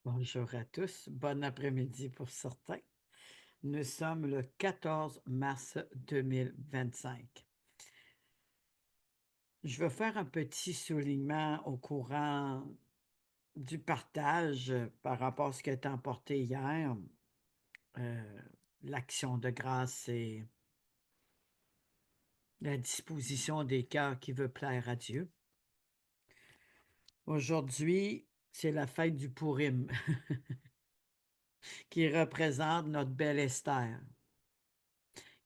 Bonjour à tous, bon après-midi pour certains. Nous sommes le 14 mars 2025. Je vais faire un petit soulignement au courant du partage par rapport à ce qui a été emporté hier. Euh, L'action de grâce et la disposition des cœurs qui veut plaire à Dieu. Aujourd'hui, c'est la fête du Pourim qui représente notre belle Esther,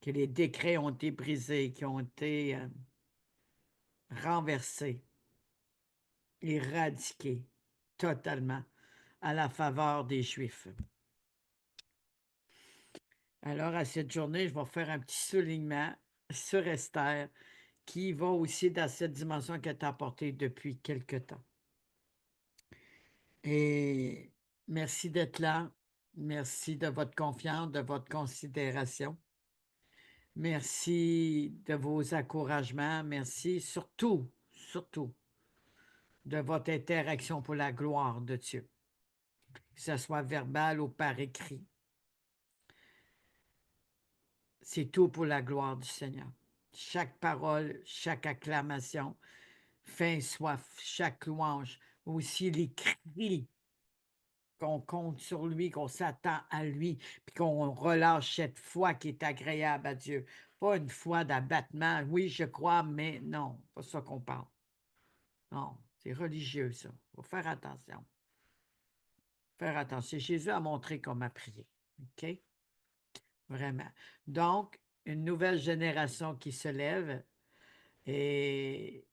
que les décrets ont été brisés, qui ont été renversés, éradiqués totalement à la faveur des Juifs. Alors, à cette journée, je vais faire un petit soulignement sur Esther qui va aussi dans cette dimension qu'elle est apportée depuis quelque temps. Et merci d'être là. Merci de votre confiance, de votre considération. Merci de vos encouragements. Merci surtout, surtout, de votre interaction pour la gloire de Dieu, que ce soit verbal ou par écrit. C'est tout pour la gloire du Seigneur. Chaque parole, chaque acclamation, fin soif, chaque louange, aussi les cris qu'on compte sur lui, qu'on s'attend à lui, puis qu'on relâche cette foi qui est agréable à Dieu. Pas une foi d'abattement. Oui, je crois, mais non, pas ça qu'on parle. Non, c'est religieux, ça. Il faut faire attention. Faire attention. Jésus a montré comment prier. OK? Vraiment. Donc, une nouvelle génération qui se lève et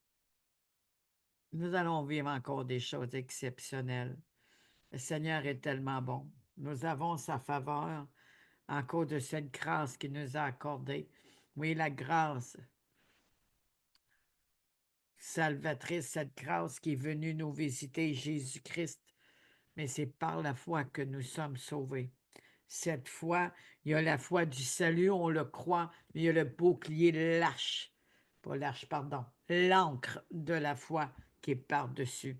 nous allons vivre encore des choses exceptionnelles. Le Seigneur est tellement bon. Nous avons sa faveur en cause de cette grâce qu'il nous a accordée. Oui, la grâce salvatrice, cette grâce qui est venue nous visiter, Jésus-Christ. Mais c'est par la foi que nous sommes sauvés. Cette foi, il y a la foi du salut, on le croit, mais il y a le bouclier lâche, pas lâche, pardon, l'encre de la foi qui est par-dessus,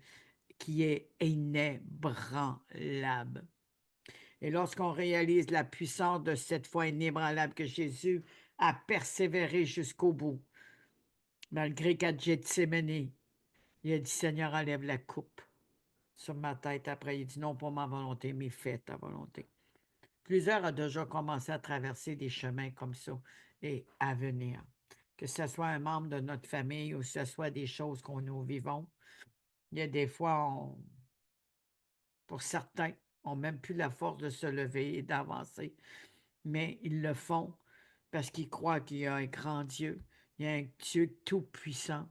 qui est inébranlable. Et lorsqu'on réalise la puissance de cette foi inébranlable que Jésus a persévéré jusqu'au bout, malgré qu'à Gethsémani, il a dit, Seigneur, enlève la coupe sur ma tête. Après, il dit, non, pas ma volonté, mais fais ta volonté. Plusieurs ont déjà commencé à traverser des chemins comme ça et à venir. Que ce soit un membre de notre famille ou que ce soit des choses qu'on nous vivons. Il y a des fois, pour certains, n'ont même plus la force de se lever et d'avancer. Mais ils le font parce qu'ils croient qu'il y a un grand Dieu. Il y a un Dieu tout-puissant.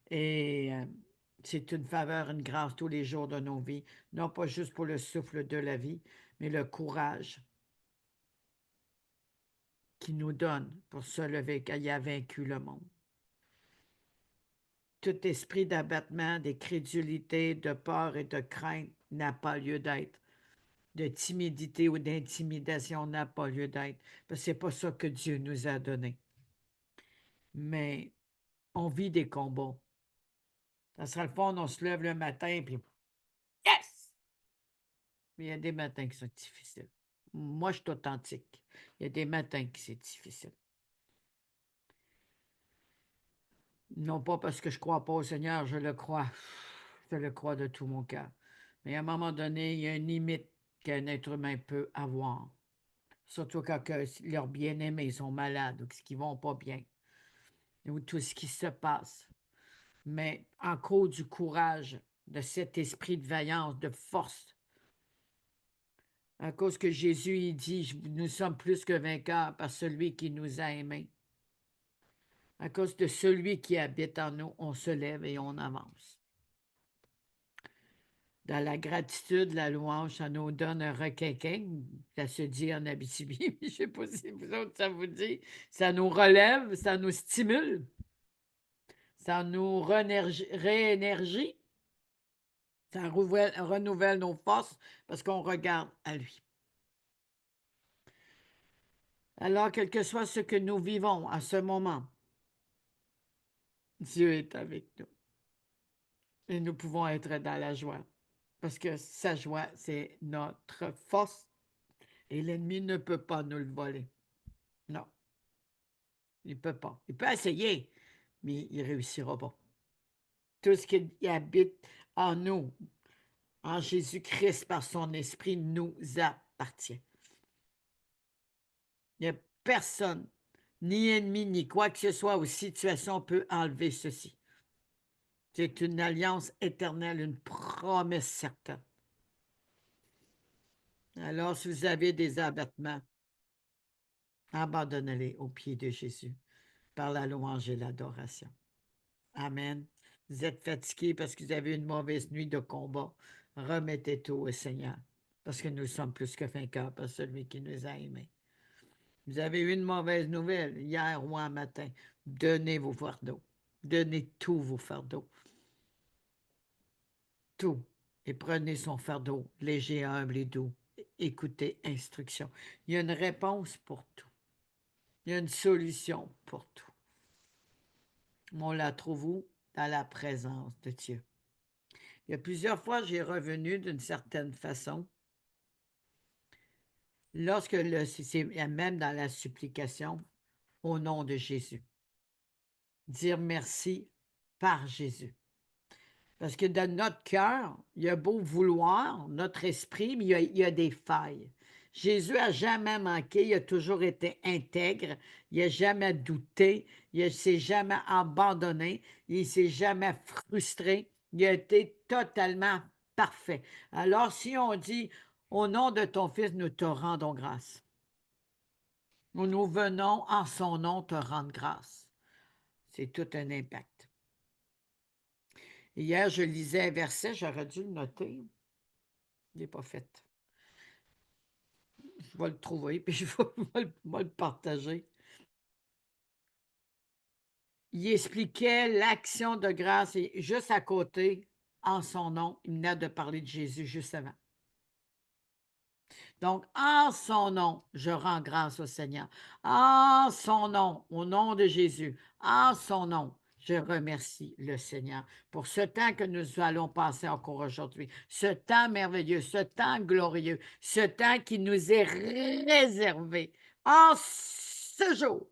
Et c'est une faveur, une grâce tous les jours de nos vies. Non pas juste pour le souffle de la vie, mais le courage qui nous donne pour se lever quand il a vaincu le monde. Tout esprit d'abattement, d'incrédulité, de peur et de crainte n'a pas lieu d'être. De timidité ou d'intimidation n'a pas lieu d'être. Parce que ce n'est pas ça que Dieu nous a donné. Mais on vit des combats. Ça sera le fond, on se lève le matin, puis yes! Mais il y a des matins qui sont difficiles. Moi, je suis authentique. Il y a des matins qui c'est difficile. Non pas parce que je ne crois pas au Seigneur, je le crois. Je le crois de tout mon cœur. Mais à un moment donné, il y a une limite qu'un être humain peut avoir. Surtout quand leurs bien-aimés sont malades ou qu'ils ne vont pas bien. Ou tout ce qui se passe. Mais en cause du courage, de cet esprit de vaillance, de force, à cause que Jésus il dit, nous sommes plus que vainqueurs par celui qui nous a aimés. À cause de celui qui habite en nous, on se lève et on avance. Dans la gratitude, la louange, ça nous donne un requinquin. Ça se dit en Abitibi, je ne sais pas si vous autres, ça vous dit. Ça nous relève, ça nous stimule, ça nous réénergie, ça renouvelle nos forces parce qu'on regarde à lui. Alors, quel que soit ce que nous vivons à ce moment, Dieu est avec nous et nous pouvons être dans la joie. Parce que sa joie, c'est notre force et l'ennemi ne peut pas nous le voler. Non, il ne peut pas. Il peut essayer, mais il ne réussira pas. Tout ce qui habite en nous, en Jésus-Christ, par son esprit, nous appartient. Il n'y a personne, ni ennemi, ni quoi que ce soit ou situation peut enlever ceci. C'est une alliance éternelle, une promesse certaine. Alors, si vous avez des abattements, abandonnez-les aux pieds de Jésus par la louange et l'adoration. Amen. Vous êtes fatigué parce que vous avez une mauvaise nuit de combat. Remettez tout au Seigneur parce que nous sommes plus que vainqueurs par celui qui nous a aimés. Vous avez eu une mauvaise nouvelle hier ou un matin. Donnez vos fardeaux. Donnez tous vos fardeaux. Tout. Et prenez son fardeau, léger, humble et doux. Écoutez instruction. Il y a une réponse pour tout. Il y a une solution pour tout. On la trouve où? Dans la présence de Dieu. Il y a plusieurs fois, j'ai revenu d'une certaine façon. Lorsque c'est même dans la supplication, au nom de Jésus. Dire merci par Jésus. Parce que dans notre cœur, il y a beau vouloir, notre esprit, mais il y a des failles. Jésus n'a jamais manqué, il a toujours été intègre, il n'a jamais douté, il ne s'est jamais abandonné, il ne s'est jamais frustré, il a été totalement parfait. Alors, si on dit, au nom de ton Fils, nous te rendons grâce. Nous venons en son nom te rendre grâce. C'est tout un impact. Hier, je lisais un verset, j'aurais dû le noter. Il n'est pas fait. Je vais le trouver, puis je vais le partager. Il expliquait l'action de grâce et juste à côté, en son nom, il venait de parler de Jésus juste avant. Donc, en son nom, je rends grâce au Seigneur. En son nom, au nom de Jésus, en son nom, je remercie le Seigneur pour ce temps que nous allons passer encore aujourd'hui, ce temps merveilleux, ce temps glorieux, ce temps qui nous est réservé en ce jour.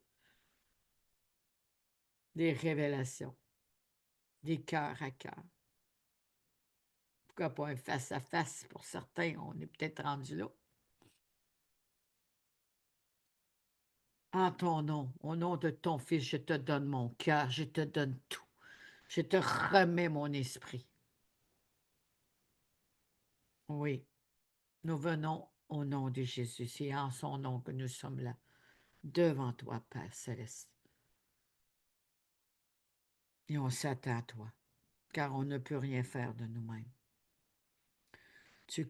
Des révélations, des cœurs à cœur. Pourquoi pas un face-à-face pour certains? On est peut-être rendu là. En ton nom, au nom de ton Fils, je te donne mon cœur, je te donne tout. Je te remets mon esprit. Oui, nous venons au nom de Jésus. C'est en son nom que nous sommes là, devant toi, Père Céleste. Et on s'attend à toi, car on ne peut rien faire de nous-mêmes. Tu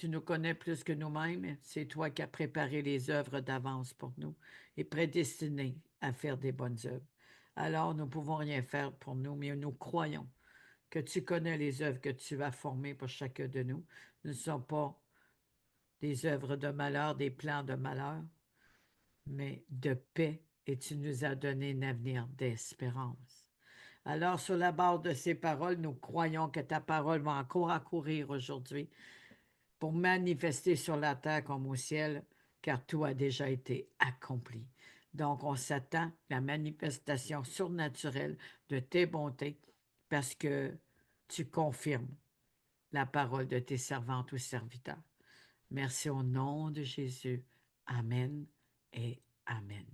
nous connais plus que nous-mêmes. C'est toi qui as préparé les œuvres d'avance pour nous et prédestiné à faire des bonnes œuvres. Alors, nous ne pouvons rien faire pour nous, mais nous croyons que tu connais les œuvres que tu vas former pour chacun de nous. Nous ne sommes pas des œuvres de malheur, des plans de malheur, mais de paix, et tu nous as donné un avenir d'espérance. Alors, sur la base de ces paroles, nous croyons que ta parole va encore accourir aujourd'hui pour manifester sur la terre comme au ciel, car tout a déjà été accompli. Donc, on s'attend à la manifestation surnaturelle de tes bontés parce que tu confirmes la parole de tes servantes ou serviteurs. Merci au nom de Jésus. Amen et Amen.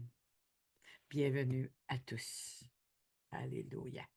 Bienvenue à tous. Alléluia.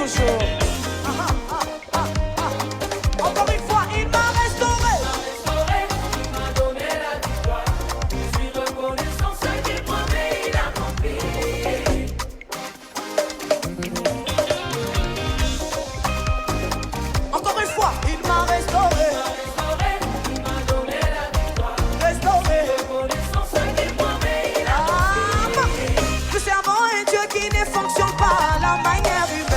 toujours. Encore une fois, il m'a restauré. Il m'a donné la victoire. Je suis reconnaissant, ce qu'il promet, il accomplit. Encore une fois, il m'a restauré. Il m'a donné la victoire. Restauré. Reconnaissant, ce qu'il promet, il accomplit. Nous servons un Dieu qui ne fonctionne pas à la manière humaine.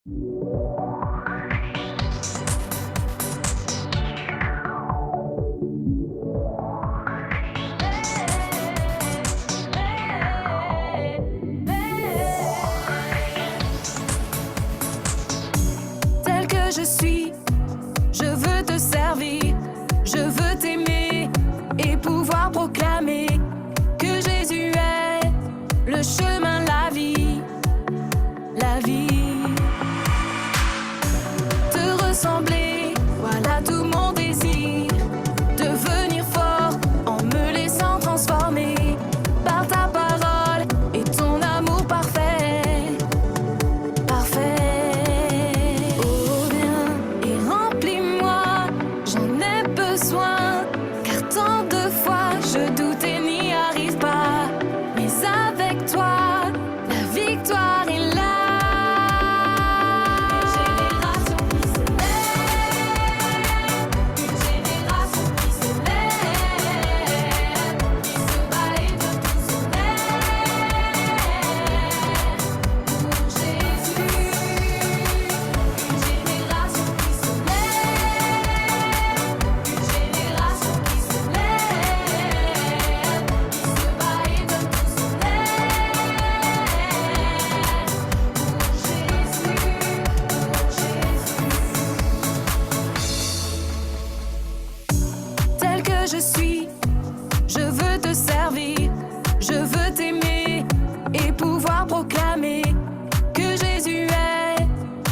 Tel que je suis, je veux te servir, je veux t'aimer et pouvoir proclamer que Jésus est le chemin, la vie, la vie. Te ressembler, voilà tout mon désir, devenir fort en me laissant transformer par ta parole et ton amour parfait, parfait. Oh viens et remplis-moi, j'en ai besoin, car tant de fois je doute et n'y arrive pas, mais avec toi, la victoire est là. Une génération qui se lève, qui se bat et de tout son pour Jésus. Une génération qui se lève, une génération qui se lève, qui se bat et de tout son tel que je suis, je veux te servir, je veux t'aimer et pouvoir proclamer que Jésus est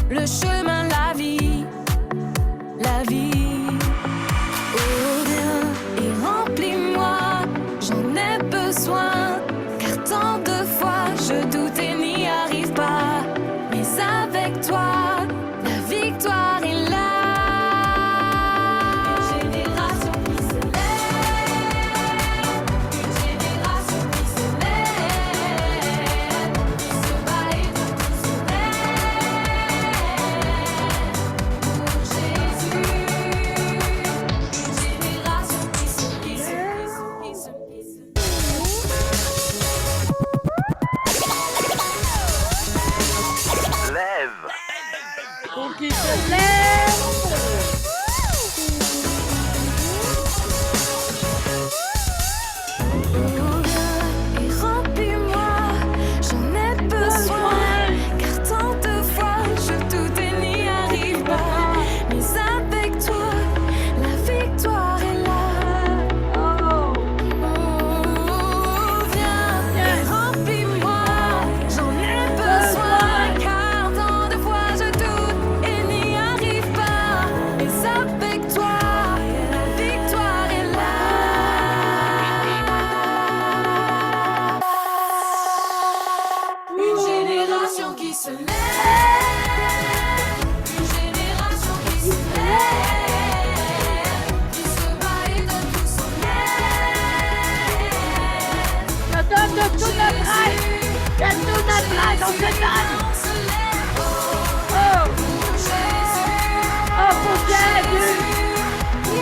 le chemin, la vie, la vie. Oh viens et remplis-moi, j'en ai besoin, car tant de fois je doute et n'y arrive pas, mais avec toi, la victoire est là. Une génération qui se lève, une génération qui se lève, qui se bat et de tout son pour Jésus. Une génération qui se Lève. Pour qu'il se lève. Oh viens et remplis-moi, j'en ai besoin, car tant de fois je doute et n'y arrive pas, mais avec toi, la victoire est là. Oh viens et remplis-moi, j'en ai besoin, car tant de fois je doute et n'y arrive pas, mais avec toi, la victoire est là. Une génération qui se lève, une génération qui se lève, qui se bat et donne tout son aide. Je donne de tout notre aide. De tout notre aide, on se donne. Oh, Pour Jésus, oh, pour Jésus.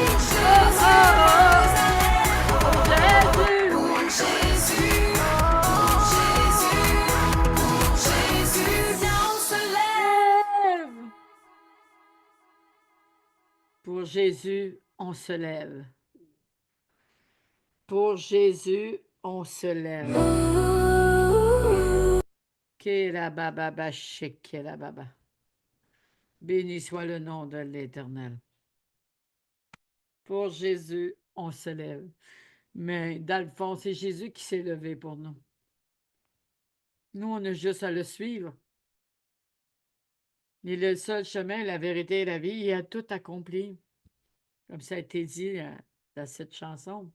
Oh, oh, oh. Pour Jésus. pour Jésus, pour Jésus, pour Jésus, viens on se lève. Pour Jésus, on se lève. Pour Jésus, on se lève. Kela baba bashik, kela baba. Béni soit le nom de l'Éternel. Pour Jésus, on se lève. Mais dans le fond, c'est Jésus qui s'est levé pour nous. Nous, on a juste à le suivre. Il est le seul chemin, la vérité et la vie. Il a tout accompli. Comme ça a été dit dans cette chanson.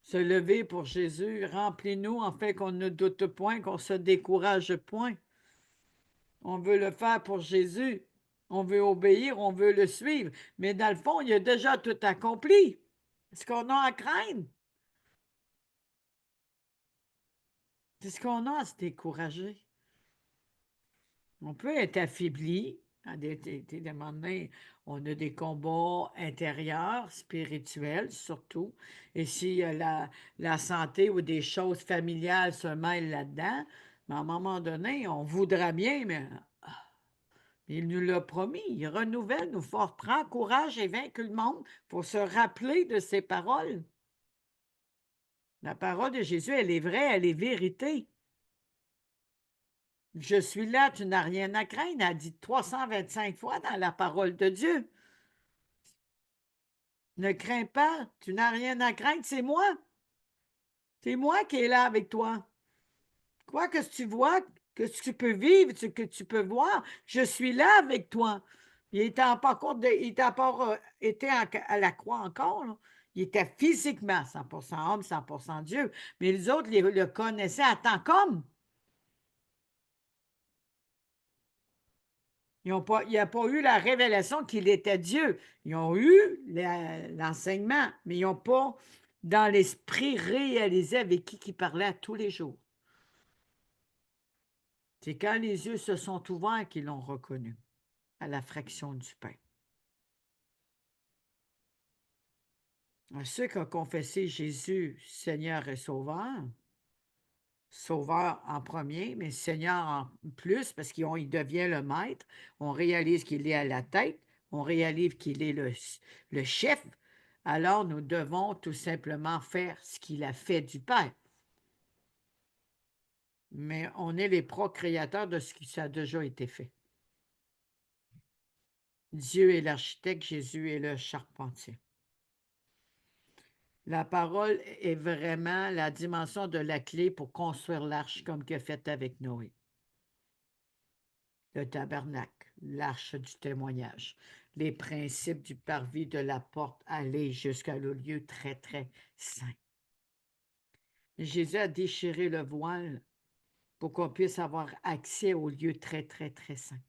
Se lever pour Jésus, remplis-nous en fait qu'on ne doute point, qu'on se décourage point. On veut le faire pour Jésus. On veut obéir, on veut le suivre. Mais dans le fond, il a déjà tout accompli. Est-ce qu'on a à craindre? Est-ce qu'on a à se décourager? On peut être affaibli. À des moments donné, on a des combats intérieurs, spirituels surtout. Et si la santé ou des choses familiales se mêlent là-dedans, mais à un moment donné, on voudra bien, mais Il nous l'a promis, il renouvelle nos forces. Prends courage et vaincu le monde. Il faut se rappeler de ses paroles. La parole de Jésus, elle est vraie, elle est vérité. Je suis là, tu n'as rien à craindre. Elle a dit 325 fois dans la parole de Dieu. Ne crains pas, tu n'as rien à craindre, c'est moi. C'est moi qui est là avec toi. Quoi que tu vois, que tu peux vivre, que tu peux voir, je suis là avec toi. Il n'était pas, été à la croix encore, là. Il était physiquement 100% homme, 100% Dieu. Mais les autres le connaissaient en tant qu'homme. Il n'y a pas eu la révélation qu'il était Dieu. Ils ont eu l'enseignement, mais ils n'ont pas, dans l'esprit, réalisé avec qui il parlait tous les jours. C'est quand les yeux se sont ouverts qu'ils l'ont reconnu, à la fraction du pain. Ceux qui ont confessé Jésus, Seigneur et Sauveur, Sauveur en premier, mais Seigneur en plus, parce qu'il devient le maître, on réalise qu'il est à la tête, on réalise qu'il est le chef, alors nous devons tout simplement faire ce qu'il a fait du Père. Mais on est les procréateurs de ce qui a déjà été fait. Dieu est l'architecte, Jésus est le charpentier. La parole est vraiment la dimension de la clé pour construire l'arche comme qu'il a fait avec Noé. Le tabernacle, l'arche du témoignage, les principes du parvis de la porte aller jusqu'à le lieu très, très saint. Jésus a déchiré le voile pour qu'on puisse avoir accès au lieu très, très, très saint.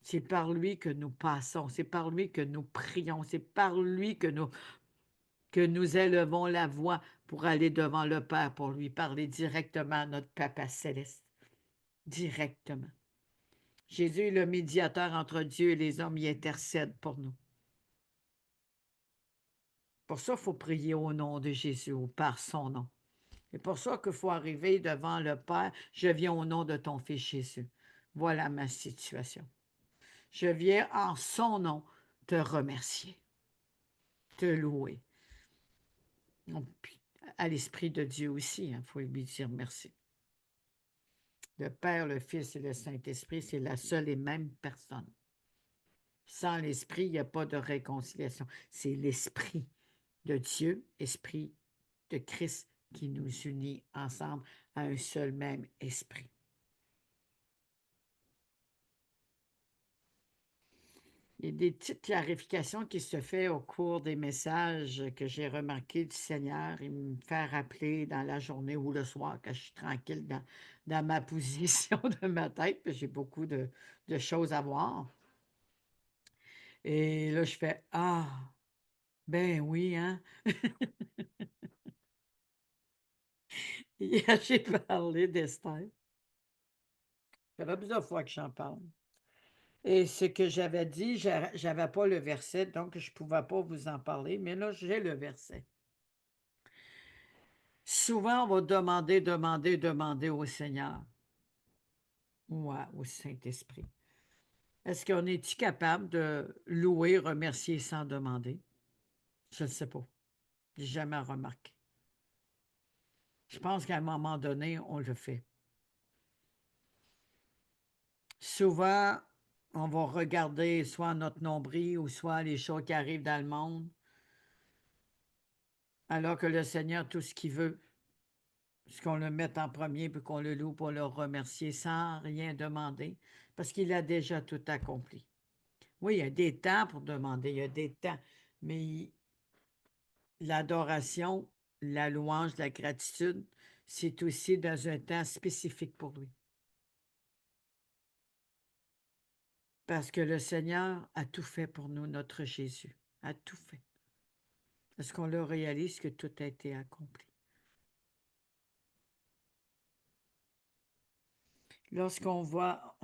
C'est par lui que nous passons, c'est par lui que nous prions, c'est par lui que nous élevons la voix pour aller devant le Père, pour lui parler directement à notre Papa céleste. Directement. Jésus est le médiateur entre Dieu et les hommes, il intercède pour nous. Pour ça, il faut prier au nom de Jésus ou par son nom. C'est pour ça qu'il faut arriver devant le Père. Je viens au nom de ton Fils Jésus. Voilà ma situation. Je viens en son nom te remercier, te louer. Puis, à l'Esprit de Dieu aussi, il faut lui dire merci. Le Père, le Fils et le Saint-Esprit, c'est la seule et même personne. Sans l'Esprit, il n'y a pas de réconciliation. C'est l'Esprit de Dieu, Esprit de Christ, qui nous unit ensemble à un seul même esprit. Il y a des petites clarifications qui se font au cours des messages que j'ai remarqués du Seigneur. Il me fait rappeler dans la journée ou le soir, quand je suis tranquille dans ma position de ma tête, parce que j'ai beaucoup de choses à voir. Et là, je fais « Ah, ben oui, hein? » Hier, j'ai parlé d'Esther. Ça fait plusieurs fois que j'en parle. Et ce que j'avais dit, j'avais pas le verset, donc je ne pouvais pas vous en parler, mais là, j'ai le verset. Souvent, on va demander au Seigneur ou au Saint-Esprit. Est-ce qu'on est-tu capable de louer, remercier sans demander? Je ne sais pas. Je n'ai jamais remarqué. Je pense qu'à un moment donné, on le fait. Souvent, on va regarder soit notre nombril ou soit les choses qui arrivent dans le monde, alors que le Seigneur, tout ce qu'il veut, c'est qu'on le mette en premier puis qu'on le loue pour le remercier sans rien demander, parce qu'il a déjà tout accompli. Oui, il y a des temps pour demander, il y a des temps, mais l'adoration, la louange, la gratitude, c'est aussi dans un temps spécifique pour lui. Parce que le Seigneur a tout fait pour nous, notre Jésus, a tout fait. Est-ce qu'on le réalise que tout a été accompli? Lorsqu'on voit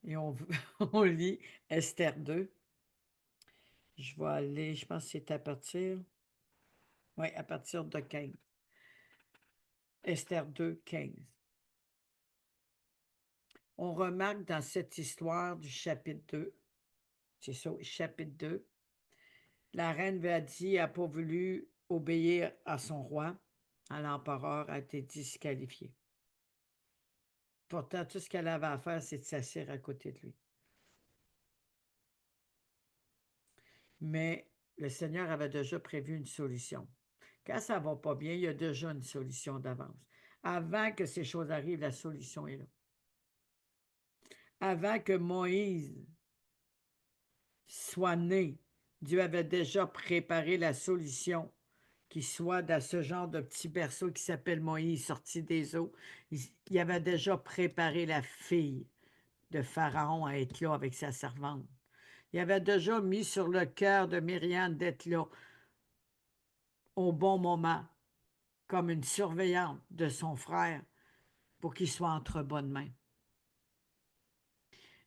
et on, on lit Esther 2, je vais aller, je pense que c'est à partir de 15. Esther 2, 15. on remarque dans cette histoire du chapitre 2, c'est ça, chapitre 2, la reine Vadi n'a pas voulu obéir à son roi, à l'empereur, a été disqualifiée. Pourtant, tout ce qu'elle avait à faire, c'est de s'asseoir à côté de lui. Mais le Seigneur avait déjà prévu une solution. Quand ça ne va pas bien, il y a déjà une solution d'avance. Avant que ces choses arrivent, la solution est là. Avant que Moïse soit né, Dieu avait déjà préparé la solution qui soit dans ce genre de petit berceau qui s'appelle Moïse, sorti des eaux. Il avait déjà préparé la fille de Pharaon à être là avec sa servante. Il avait déjà mis sur le cœur de Myriam d'être là au bon moment, comme une surveillante de son frère, pour qu'il soit entre bonnes mains.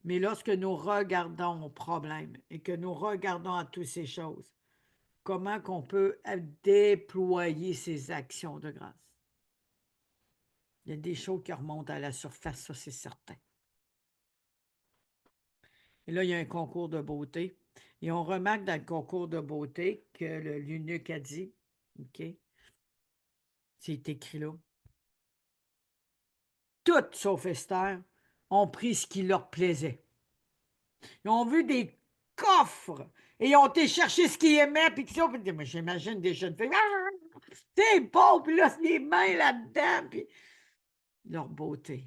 Mais lorsque nous regardons au problème et que nous regardons à toutes ces choses, comment qu'on peut déployer ces actions de grâce? Il y a des choses qui remontent à la surface, ça c'est certain. Et là, il y a un concours de beauté. Et on remarque dans le concours de beauté que l'eunuque a dit, OK, c'est écrit là, toutes, sauf Esther, ont pris ce qui leur plaisait. Ils ont vu des coffres et ils ont été chercher ce qu'ils aimaient. Puis j'imagine des jeunes filles, c'est beau, puis là, c'est les mains là-dedans. Puis leur beauté,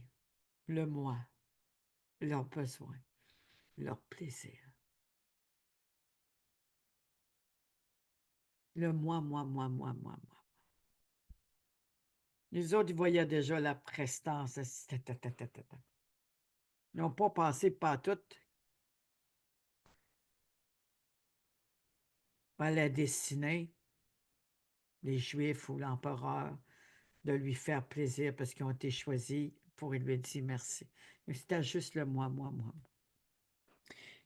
le moi, leurs besoins, leur plaisir. Le moi, moi, moi, moi, moi, moi. Les autres, ils voyaient déjà la prestance. Ils n'ont pas pensé pas toutes à la destinée, les Juifs ou l'empereur, de lui faire plaisir parce qu'ils ont été choisis pour lui dire merci. Mais c'était juste le moi, moi, moi.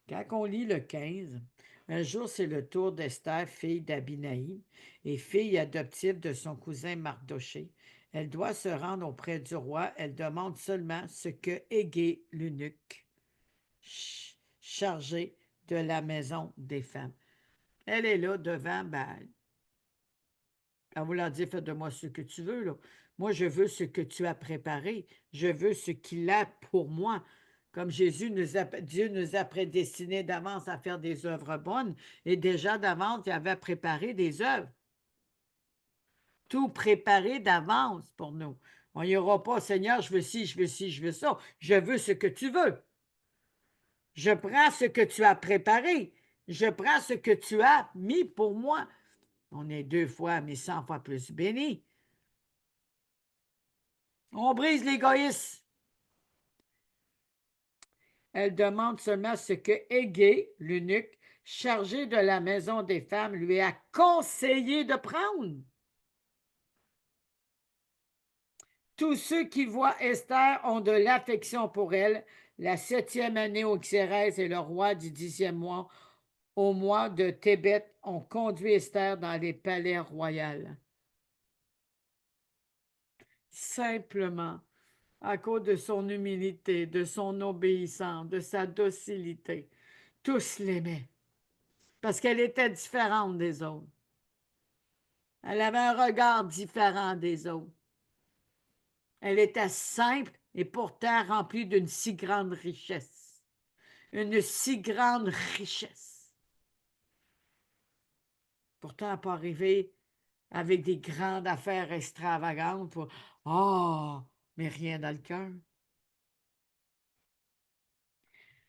Quand on lit le 15, un jour, c'est le tour d'Esther, fille d'Abinaï et fille adoptive de son cousin Mardoché. Elle doit se rendre auprès du roi. Elle demande seulement ce que Égée, l'eunuque, chargé de la maison des femmes. Elle est là devant, elle vous l'a dit, fais de moi ce que tu veux. Là. Moi, je veux ce que tu as préparé. Je veux ce qu'il a pour moi. Comme Dieu nous a prédestinés d'avance à faire des œuvres bonnes. Et déjà d'avance, il avait préparé des œuvres. Tout préparé d'avance pour nous. On n'y aura pas, Seigneur, je veux ci, je veux ci, je veux ça. Je veux ce que tu veux. Je prends ce que tu as préparé. Je prends ce que tu as mis pour moi. On est 2 fois, mais 100 fois plus bénis. On brise l'égoïsme. Elle demande seulement ce que Égée, l'eunuque, chargé de la maison des femmes, lui a conseillé de prendre. Tous ceux qui voient Esther ont de l'affection pour elle. La 7e année au Xérès et le roi du 10e mois, au mois de Tébet, ont conduit Esther dans les palais royaux. Simplement, à cause de son humilité, de son obéissance, de sa docilité, tous l'aimaient. Parce qu'elle était différente des autres. Elle avait un regard différent des autres. Elle était simple et pourtant remplie d'une si grande richesse. Une si grande richesse. Pourtant, elle n'est pas arrivée avec des grandes affaires extravagantes pour « Oh, mais rien dans le cœur. »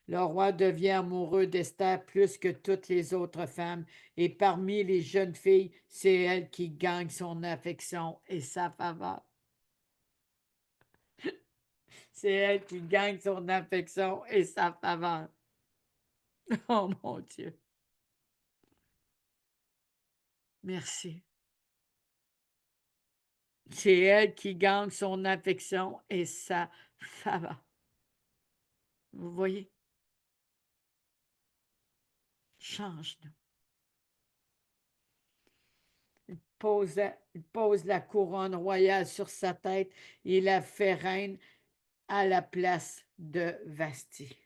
Le roi devient amoureux d'Esther plus que toutes les autres femmes, et parmi les jeunes filles, c'est elle qui gagne son affection et sa faveur. C'est elle qui gagne son affection et sa faveur. Oh mon Dieu. Merci. C'est elle qui gagne son affection et sa faveur. Vous voyez? Change-nous. Il pose la couronne royale sur sa tête et la fait reine à la place de Vasti.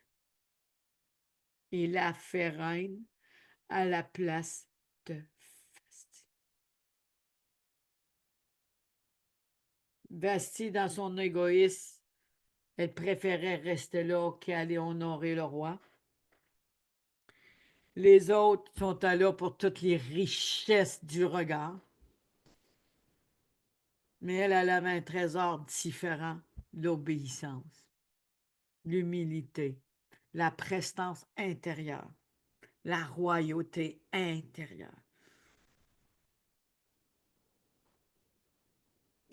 Il la fait reine à la place de Vasti. Vasti, dans son égoïsme, elle préférait rester là qu'aller honorer le roi. Les autres sont là pour toutes les richesses du regard. Mais elle avait un trésor différent, l'obéissance, l'humilité, la prestance intérieure, la royauté intérieure.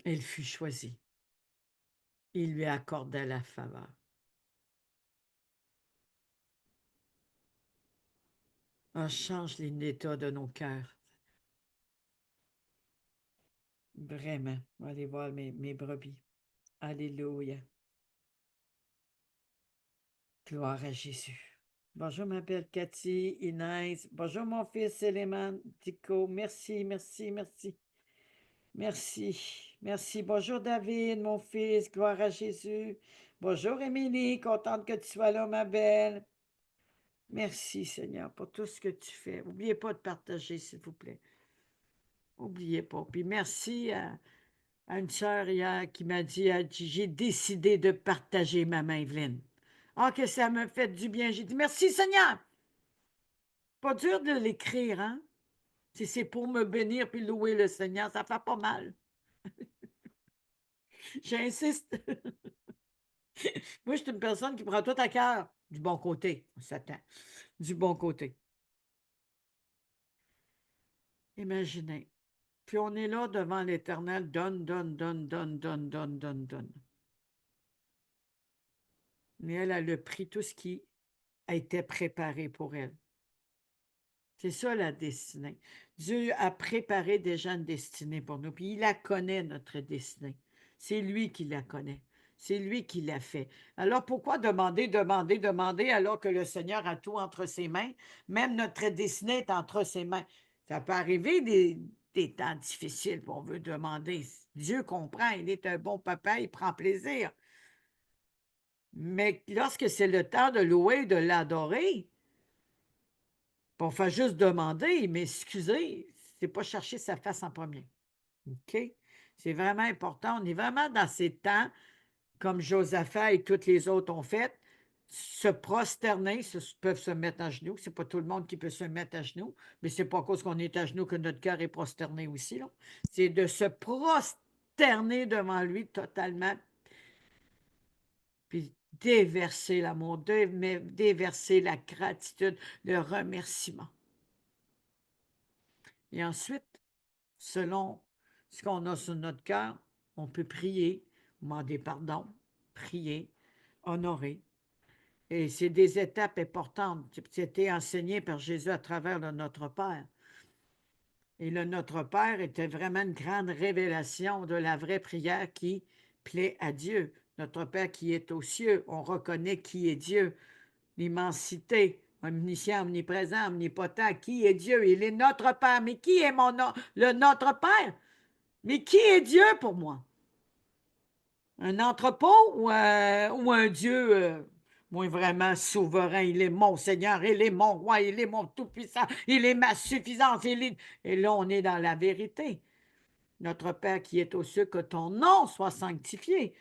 Elle fut choisie. Il lui accorda la faveur. On change l'état de nos cœurs. Vraiment. On va aller voir mes brebis. Alléluia. Gloire à Jésus. Bonjour ma belle Cathy, Inès. Bonjour mon fils Élément, Tico. Merci, merci, merci. Merci, merci. Bonjour David, mon fils. Gloire à Jésus. Bonjour Émilie, contente que tu sois là, ma belle. Merci Seigneur pour tout ce que tu fais. N'oubliez pas de partager, s'il vous plaît. N'oubliez pas. Puis merci à une sœur hier qui m'a dit, j'ai décidé de partager ma main, Evelyne. Ah, que ça me fait du bien. J'ai dit, merci Seigneur. Pas dur de l'écrire, hein? Si c'est pour me bénir puis louer le Seigneur, ça fait pas mal. J'insiste. Moi, je suis une personne qui prend tout à cœur. Du bon côté, on s'attend. Du bon côté. Imaginez. Puis on est là devant l'Éternel. Donne, donne, donne, donne, donne, donne, donne, donne. Mais elle a pris tout ce qui a été préparé pour elle. C'est ça la destinée. Dieu a préparé déjà une destinée pour nous. Puis il la connaît, notre destinée. C'est lui qui la connaît. C'est lui qui l'a fait. Alors pourquoi demander, demander, demander alors que le Seigneur a tout entre ses mains? Même notre destinée est entre ses mains. Ça peut arriver des temps difficiles, puis on veut demander. Dieu comprend, il est un bon papa, il prend plaisir. Mais lorsque c'est le temps de louer, de l'adorer, on fait juste demander, mais excusez, c'est pas chercher sa face en premier. OK? C'est vraiment important. On est vraiment dans ces temps, comme Josaphat et toutes les autres ont fait, se prosterner, peuvent se mettre à genoux. C'est pas tout le monde qui peut se mettre à genoux, mais c'est pas à cause qu'on est à genoux que notre cœur est prosterné aussi, là. C'est de se prosterner devant lui totalement, puis déverser l'amour, déverser la gratitude, le remerciement. Et ensuite, selon ce qu'on a sur notre cœur, on peut prier, demander pardon, prier, honorer. Et c'est des étapes importantes. C'était enseigné par Jésus à travers le Notre Père. Et le Notre Père était vraiment une grande révélation de la vraie prière qui plaît à Dieu. Notre Père qui est aux cieux, on reconnaît qui est Dieu, l'immensité, omniscient, omniprésent, omnipotent. Qui est Dieu? Il est notre Père. Mais qui est le Notre Père? Mais qui est Dieu pour moi? Un entrepôt ou un Dieu moins vraiment souverain? Il est mon Seigneur, il est mon roi, il est mon tout-puissant, il est ma suffisance. Et là, on est dans la vérité. Notre Père qui est aux cieux, que ton nom soit sanctifié.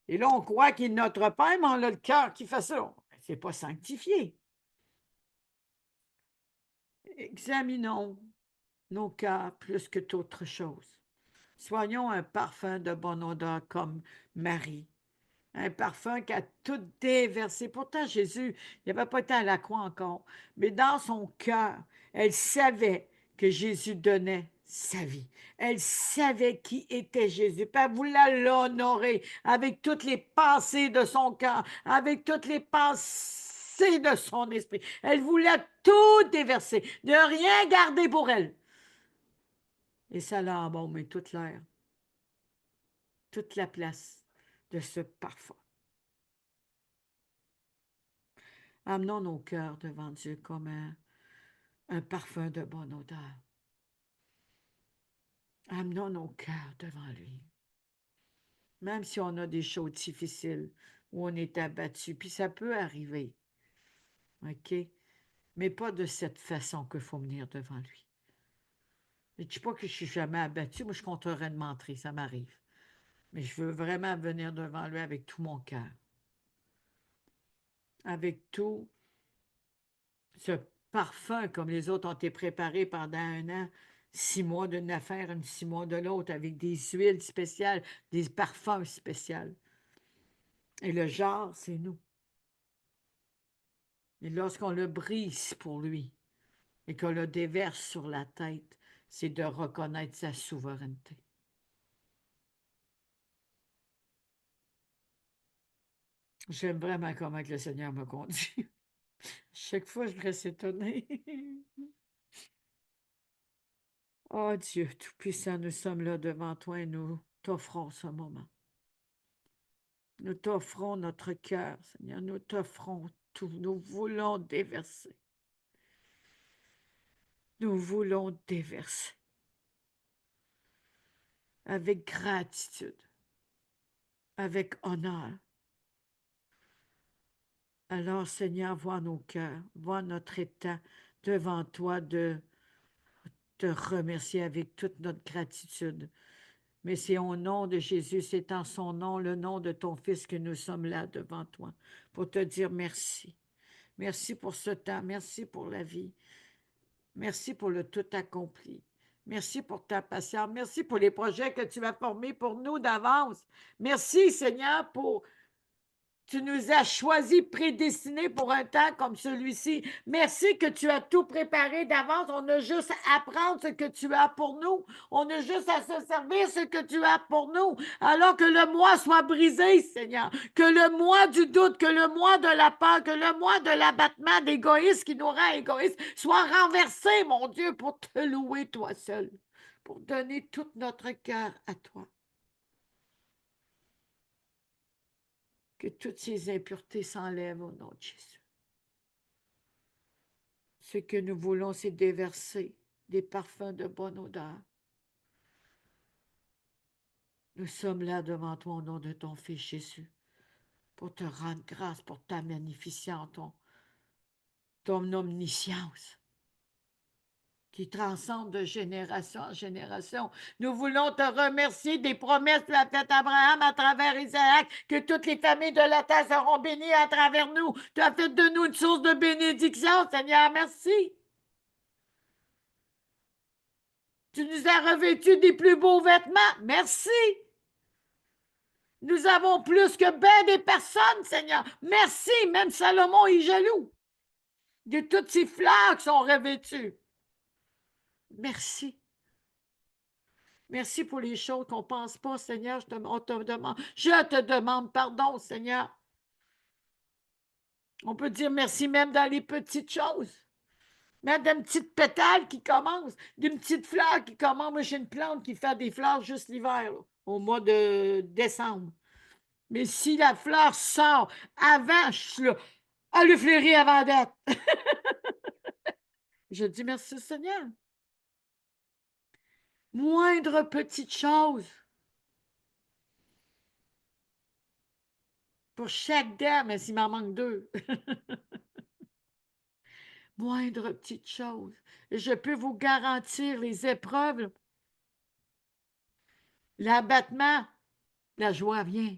Et là, on croit qu'il est notre Père, mais on a le cœur qui fait ça. C'est pas sanctifié. Examinons nos cœurs plus que d'autres choses. Soyons un parfum de bonne odeur comme Marie. Un parfum qui a tout déversé. Pourtant, Jésus, il n'avait pas été à la croix encore. Mais dans son cœur, elle savait que Jésus donnait sa vie. Elle savait qui était Jésus. Puis elle voulait l'honorer avec toutes les pensées de son cœur, avec toutes les pensées de son esprit. Elle voulait tout déverser, ne rien garder pour elle. Et ça l'a embaumé toute l'air, toute la place de ce parfum. Amenons nos cœurs devant Dieu comme un parfum de bonne odeur. Amenons nos cœurs devant lui. Même si on a des choses difficiles, où on est abattu. Puis ça peut arriver, OK? Mais pas de cette façon qu'il faut venir devant lui. Je ne dis pas que je suis jamais abattue, moi je compterais de m'entrer, ça m'arrive. Mais je veux vraiment venir devant lui avec tout mon cœur. Avec tout ce parfum, comme les autres ont été préparés pendant 1 an, 6 mois d'une affaire, 6 mois de l'autre, avec des huiles spéciales, des parfums spéciaux. Et le genre, c'est nous. Et lorsqu'on le brise pour lui et qu'on le déverse sur la tête, c'est de reconnaître sa souveraineté. J'aime vraiment comment que le Seigneur me conduit. Chaque fois, je reste étonnée. Oh Dieu Tout-Puissant, nous sommes là devant toi et nous t'offrons ce moment. Nous t'offrons notre cœur, Seigneur. Nous t'offrons tout. Nous voulons déverser. Nous voulons déverser. Avec gratitude. Avec honneur. Alors, Seigneur, vois nos cœurs. Vois notre état devant toi de te remercier avec toute notre gratitude. Mais c'est au nom de Jésus, c'est en son nom, le nom de ton Fils, que nous sommes là devant toi pour te dire merci. Merci pour ce temps, merci pour la vie, merci pour le tout accompli. Merci pour ta patience, merci pour les projets que tu as formés pour nous d'avance. Merci Seigneur pour... Tu nous as choisis, prédestinés pour un temps comme celui-ci. Merci que tu as tout préparé d'avance. On a juste à prendre ce que tu as pour nous. On a juste à se servir ce que tu as pour nous. Alors que le moi soit brisé, Seigneur. Que le moi du doute, que le moi de la peur, que le moi de l'abattement d'égoïsme qui nous rend égoïstes soit renversé, mon Dieu, pour te louer toi seul. Pour donner tout notre cœur à toi. Que toutes ces impuretés s'enlèvent au nom de Jésus. Ce que nous voulons, c'est déverser des parfums de bonne odeur. Nous sommes là devant toi au nom de ton Fils Jésus pour te rendre grâce pour ta magnificence, ton omniscience qui transcende de génération en génération. Nous voulons te remercier des promesses que tu as faites à Abraham à travers Isaac, que toutes les familles de la terre seront bénies à travers nous. Tu as fait de nous une source de bénédiction, Seigneur, merci. Tu nous as revêtus des plus beaux vêtements, merci. Nous avons plus que bien des personnes, Seigneur. Merci, même Salomon est jaloux de toutes ces fleurs qui sont revêtues. Merci. Merci pour les choses qu'on ne pense pas, Seigneur. Je te demande pardon, Seigneur. On peut dire merci même dans les petites choses. Même d'une petite pétale qui commence, d'une petite fleur qui commence. Moi, j'ai une plante qui fait des fleurs juste l'hiver, au mois de décembre. Mais si la fleur sort avant, je suis là. Elle fleurit avant d'être. Je dis merci, Seigneur. Moindre petite chose. Pour chaque dame, mais s'il m'en manque 2. Moindre petite chose. Et je peux vous garantir les épreuves, l'abattement, la joie vient.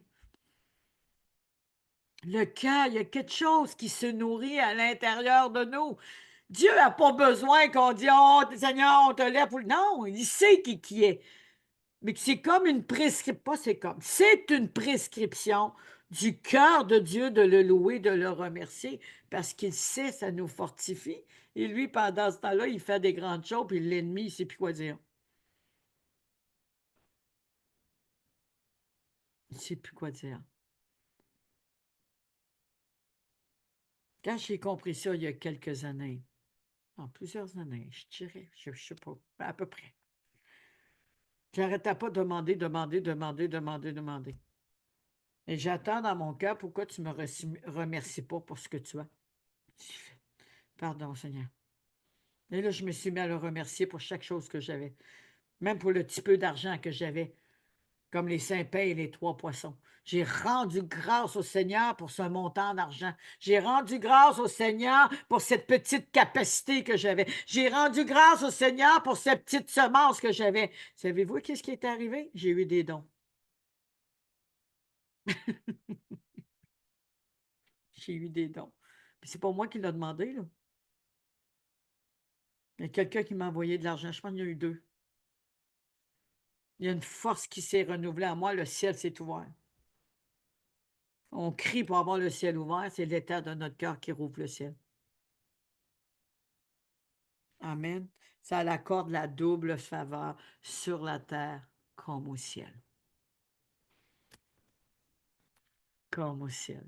Le cœur, il y a quelque chose qui se nourrit à l'intérieur de nous. Dieu n'a pas besoin qu'on dise « Oh, Seigneur, on te lève. » Non, il sait qui est. Mais c'est comme une prescription, c'est une prescription du cœur de Dieu de le louer, de le remercier, parce qu'il sait, ça nous fortifie. Et lui, pendant ce temps-là, il fait des grandes choses, puis l'ennemi, il ne sait plus quoi dire. Il ne sait plus quoi dire. Quand j'ai compris ça il y a quelques années, plusieurs années, je dirais, je ne sais pas, à peu près. J'arrêtais pas de demander. Et j'attends dans mon cœur, pourquoi tu ne me remercies pas pour ce que tu as? Pardon, Seigneur. Et là, je me suis mis à le remercier pour chaque chose que j'avais. Même pour le petit peu d'argent que j'avais. comme les saints payent les 3 poissons. J'ai rendu grâce au Seigneur pour ce montant d'argent. J'ai rendu grâce au Seigneur pour cette petite capacité que j'avais. J'ai rendu grâce au Seigneur pour cette petite semence que j'avais. Savez-vous qu'est-ce qui est arrivé? J'ai eu des dons. J'ai eu des dons. Puis c'est pas moi qui l'ai demandé, là. Il y a quelqu'un qui m'a envoyé de l'argent. Je pense qu'il y en a eu 2. Il y a une force qui s'est renouvelée en moi. Le ciel s'est ouvert. On crie pour avoir le ciel ouvert. C'est l'état de notre cœur qui rouvre le ciel. Amen. Ça accorde la double faveur sur la terre comme au ciel. Comme au ciel.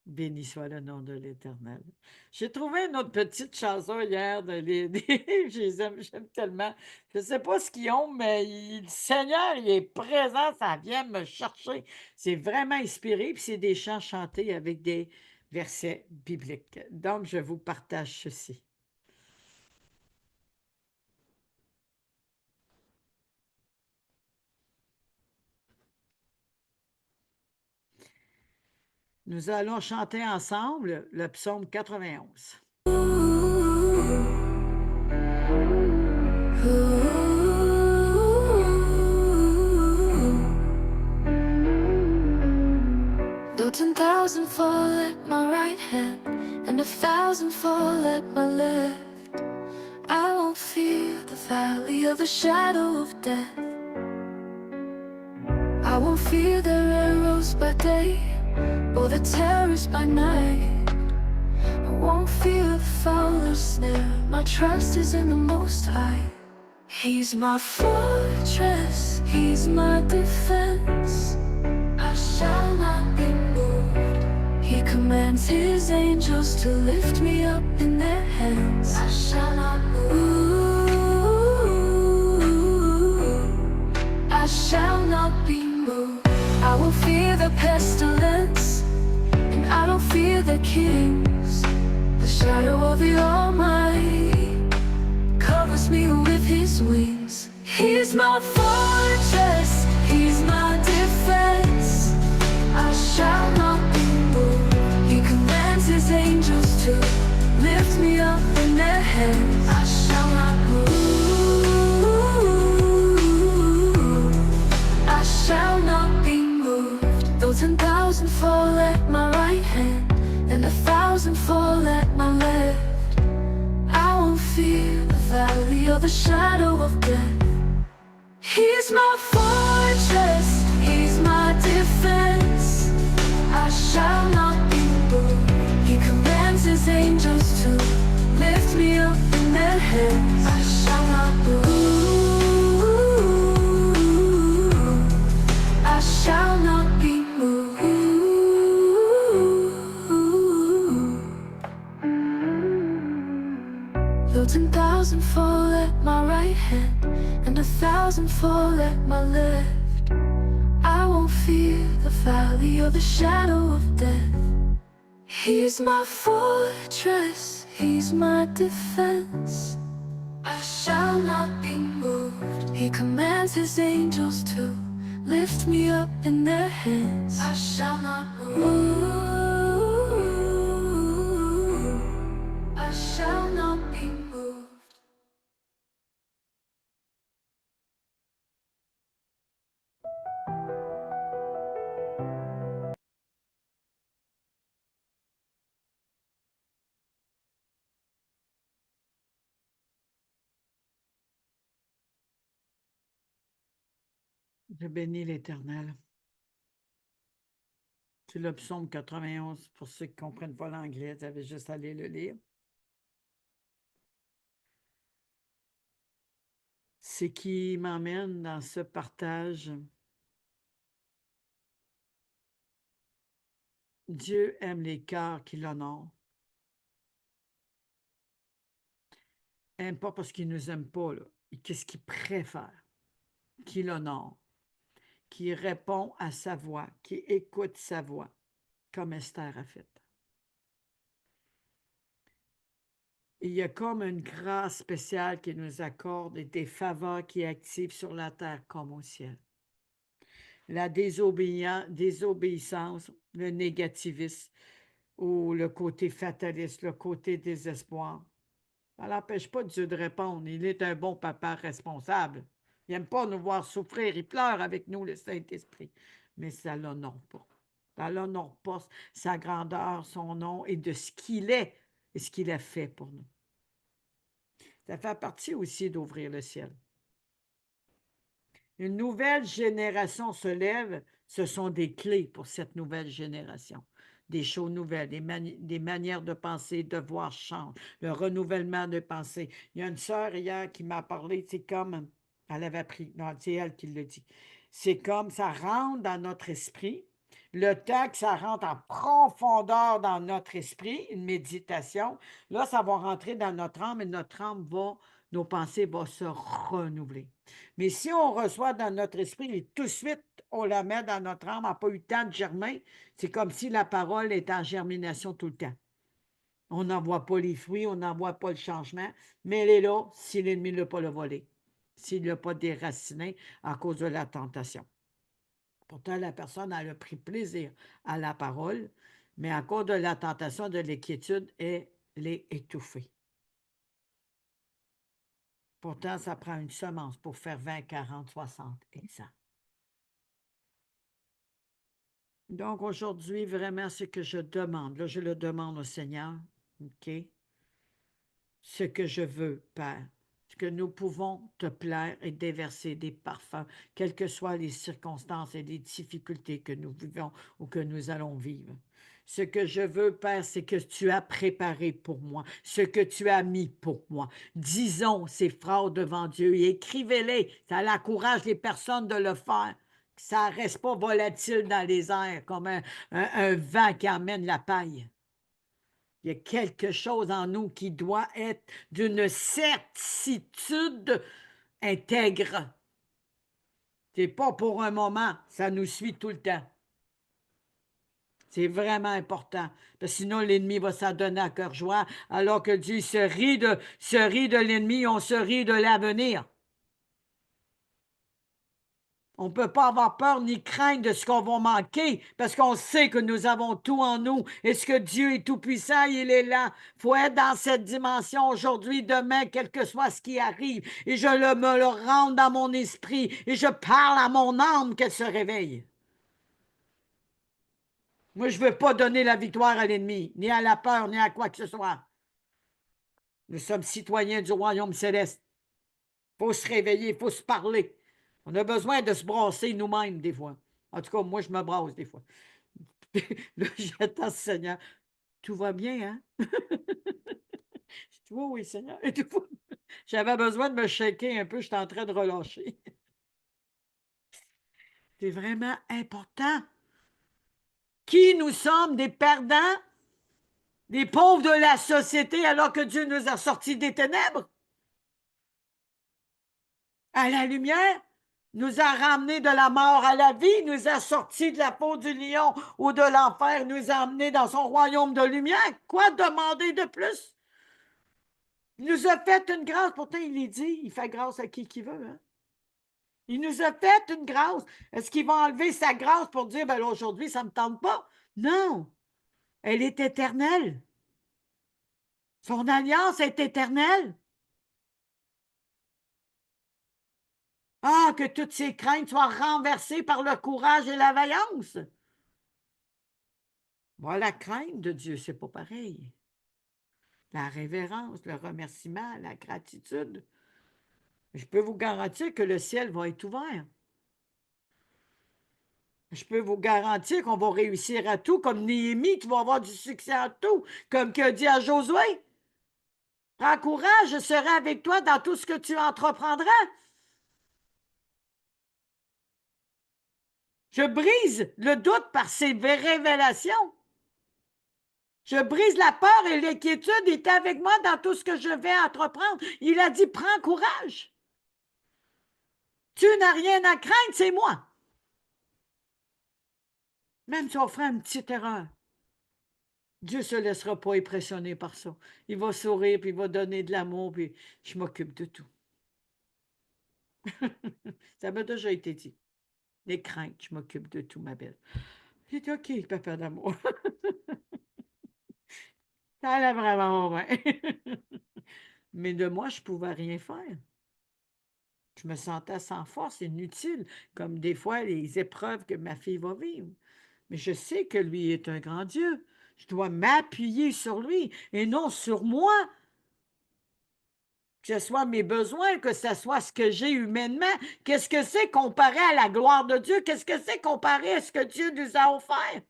Béni soit le nom de l'Éternel. J'ai trouvé une autre petite chanson hier je les aime, j'aime tellement. Je ne sais pas ce qu'ils ont, mais le Seigneur, il est présent, ça vient me chercher. C'est vraiment inspiré, puis c'est des chants chantés avec des versets bibliques. Donc, je vous partage ceci. Nous allons chanter ensemble le psaume 91. Though 10,000 fall at my right hand and 1,000 fall at my left, I won't fear the valley of the shadow of death. I won't fear their arrows by day or the terrors by night. I won't fear the fowler's snare. My trust is in the Most High. He's my fortress, He's my defense. I shall not be moved. He commands His angels to lift me up in their hands. I shall not move. I shall not be moved. I won't fear the pestilence, and I don't fear the kings. The shadow of the Almighty covers me with His wings. He's my fortress, He's my defense. I shall not be moved. He commands His angels to lift me up in their hands. I shall not move. I shall not be moved. Though 10,000 fall at my right hand and 1,000 fall at my left, I won't fear the valley or the shadow of death. He's my fortress, He's my defense. I shall not be moved. He commands His angels to lift me up in their hands. I shall not move. I shall not be moved. Though 10,000 fall at my right hand and 1,000 fall at my left, I won't fear the valley or the shadow of death. He's my fortress, He's my defense. I shall not be moved. He commands His angels to lift me up in their hands. I shall not move. I shall not be moved. Je bénis l'Éternel. C'est le psaume 91. Pour ceux qui ne comprennent pas l'anglais, vous avez juste à aller le lire. C'est qui m'emmène dans ce partage. Dieu aime les cœurs qui l'honorent. Aime pas parce qu'il ne nous aime pas, là. Qu'est-ce qu'il préfère? Qui l'honore, qui répond à sa voix, qui écoute sa voix, comme Esther a fait. Il y a comme une grâce spéciale qui nous accorde et des faveurs qui activent sur la terre comme au ciel. la désobéissance, le négativisme ou le côté fataliste, le côté désespoir. Ça n'empêche pas Dieu de répondre. Il est un bon papa responsable. Il n'aime pas nous voir souffrir. Il pleure avec nous, le Saint-Esprit. Mais ça ne l'honore pas. Ça ne l'honore pas, sa grandeur, son nom et de ce qu'il est et ce qu'il a fait pour nous. Ça fait partie aussi d'ouvrir le ciel. Une nouvelle génération se lève, ce sont des clés pour cette nouvelle génération. Des choses nouvelles, des manières de penser, de voir changent, le renouvellement de pensée. Il y a une sœur hier qui m'a parlé, c'est comme, elle avait appris, non, c'est elle qui le dit. C'est comme ça rentre dans notre esprit. Le temps que ça rentre en profondeur dans notre esprit, une méditation, là, ça va rentrer dans notre âme et notre âme va, nos pensées vont se renouveler. Mais si on reçoit dans notre esprit et tout de suite, on la met dans notre âme, n'a pas eu le temps de germer, c'est comme si la parole est en germination tout le temps. On n'en voit pas les fruits, on n'en voit pas le changement, mais elle est là si l'ennemi ne l'a pas le volé, s'il ne l'a pas déraciné à cause de la tentation. Pourtant, la personne a pris plaisir à la parole, mais à cause de la tentation, de l'inquiétude, elle est étouffée. Pourtant, ça prend une semence pour faire 20, 40, 60 et 100. Donc, aujourd'hui, vraiment, ce que je demande, là, je le demande au Seigneur, OK? Ce que je veux, Père, que nous pouvons te plaire et déverser des parfums, quelles que soient les circonstances et les difficultés que nous vivons ou que nous allons vivre. Ce que je veux, Père, c'est que tu as préparé pour moi, ce que tu as mis pour moi. Disons ces phrases devant Dieu et écrivez-les. Ça encourage les personnes de le faire. Ça ne reste pas volatile dans les airs comme un vent qui amène la paille. Il y a quelque chose en nous qui doit être d'une certitude intègre. Ce n'est pas pour un moment, ça nous suit tout le temps. C'est vraiment important. Parce que sinon, l'ennemi va s'en donner à cœur joie, alors que Dieu se rit de l'ennemi, on se rit de l'avenir. On ne peut pas avoir peur ni craindre de ce qu'on va manquer parce qu'on sait que nous avons tout en nous et ce que Dieu est tout-puissant, il est là. Il faut être dans cette dimension aujourd'hui, demain, quel que soit ce qui arrive. Et me le rends dans mon esprit et je parle à mon âme qu'elle se réveille. Moi, je ne veux pas donner la victoire à l'ennemi, ni à la peur, ni à quoi que ce soit. Nous sommes citoyens du royaume céleste. Il faut se réveiller, il faut se parler. On a besoin de se brasser nous-mêmes des fois. En tout cas, moi, je me brasse des fois. Là, j'attends le Seigneur. Tout va bien, hein? Tu vois, oui, Seigneur. Et tout va... J'avais besoin de me shaker un peu, j'étais en train de relâcher. C'est vraiment important. Qui nous sommes, des perdants, des pauvres de la société, alors que Dieu nous a sortis des ténèbres? À la lumière? Nous a ramenés de la mort à la vie, nous a sortis de la peau du lion ou de l'enfer, nous a emmenés dans son royaume de lumière. Quoi demander de plus? Il nous a fait une grâce, pourtant il est dit, il fait grâce à qui veut. Hein? Il nous a fait une grâce. Est-ce qu'il va enlever sa grâce pour dire, ben aujourd'hui, ça ne me tente pas? Non, elle est éternelle. Son alliance est éternelle. Ah, que toutes ces craintes soient renversées par le courage et la vaillance. Voilà, la crainte de Dieu, c'est pas pareil. La révérence, le remerciement, la gratitude. Je peux vous garantir que le ciel va être ouvert. Je peux vous garantir qu'on va réussir à tout, comme Néhémie, qui va avoir du succès à tout, comme que dit à Josué. Prends courage, je serai avec toi dans tout ce que tu entreprendras. Je brise le doute par ces révélations. Je brise la peur et l'inquiétude. Il est avec moi dans tout ce que je vais entreprendre. Il a dit, prends courage. Tu n'as rien à craindre, c'est moi. Même si on ferait une petite erreur, Dieu ne se laissera pas impressionner par ça. Il va sourire, puis il va donner de l'amour, puis je m'occupe de tout. Ça m'a déjà été dit. Les craintes, je m'occupe de tout, ma belle. J'ai dit, OK, papa d'amour. Ça allait vraiment bien. Mais de moi, je pouvais rien faire. Je me sentais sans force, inutile, comme des fois les épreuves que ma fille va vivre. Mais je sais que lui est un grand Dieu. Je dois m'appuyer sur lui et non sur moi. Que ce soit mes besoins, que ce soit ce que j'ai humainement. Qu'est-ce que c'est comparé à la gloire de Dieu? Qu'est-ce que c'est comparé à ce que Dieu nous a offert?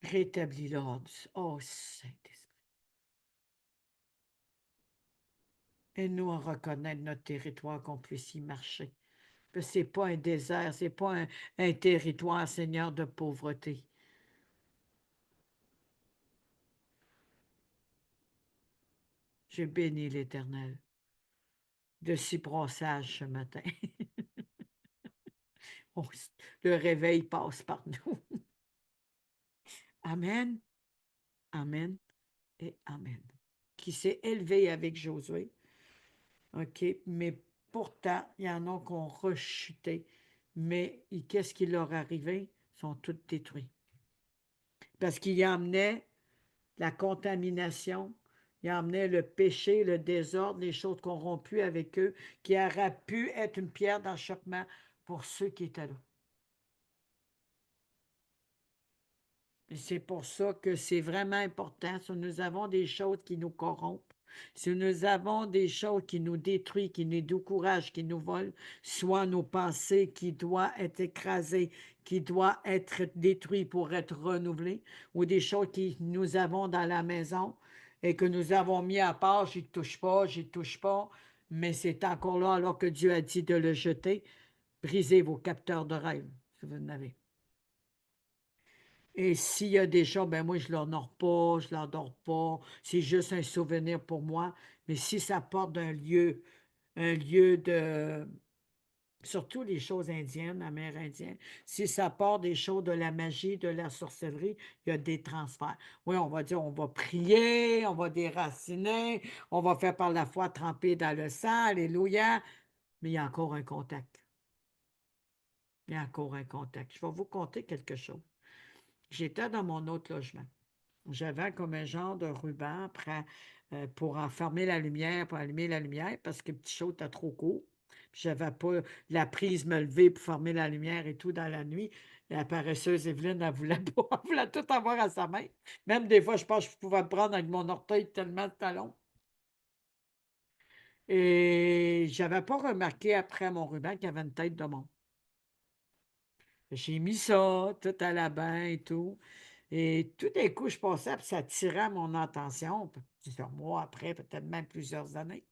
Rétablis l'ordre. Oh, Saint-Esprit. Aide-nous à reconnaître notre territoire, qu'on puisse y marcher. Que ce n'est pas un désert, ce n'est pas un territoire, Seigneur, de pauvreté. J'ai béni l'Éternel de si brossage ce matin. Oh, le réveil passe par nous. Amen, amen et amen. Qui s'est élevé avec Josué. OK, mais pourtant, il y en a qui ont rechuté. Mais qu'est-ce qui leur est arrivé? Ils sont tous détruits. Parce qu'il y emmenait la contamination, il emmenait le péché, le désordre, les choses corrompues avec eux, qui auraient pu être une pierre d'achoppement pour ceux qui étaient là. Et c'est pour ça que c'est vraiment important. Si nous avons des choses qui nous corrompent, si nous avons des choses qui nous détruisent, qui nous découragent, qui nous volent, soit nos pensées qui doivent être écrasées, qui doivent être détruites pour être renouvelées, ou des choses que nous avons dans la maison et que nous avons mis à part, j'y touche pas, mais c'est encore là alors que Dieu a dit de le jeter. Brisez vos capteurs de rêve, si vous en avez. Et s'il y a des gens, ben moi, je ne leur dors pas, c'est juste un souvenir pour moi. Mais si ça porte un lieu de, surtout les choses indiennes, amérindiennes, si ça porte des choses de la magie, de la sorcellerie, il y a des transferts. Oui, on va dire, on va prier, on va déraciner, on va faire par la foi tremper dans le sang, alléluia, mais il y a encore un contact. Il y a encore un contact. Je vais vous conter quelque chose. J'étais dans mon autre logement. J'avais comme un genre de ruban pour enfermer la lumière, pour allumer la lumière, parce que le petit chaud était trop court. Puis j'avais pas la prise me lever pour fermer la lumière et tout dans la nuit. La paresseuse Evelyne, elle voulait pas, elle voulait tout avoir à sa main. Même des fois, je pense que je pouvais me prendre avec mon orteil tellement de talons. Et j'avais pas remarqué après mon ruban qu'il y avait une tête de monde. J'ai mis ça, tout à la bain et tout. Et tout d'un coup, je passais, puis ça attirait mon attention. Plusieurs mois après, peut-être même plusieurs années.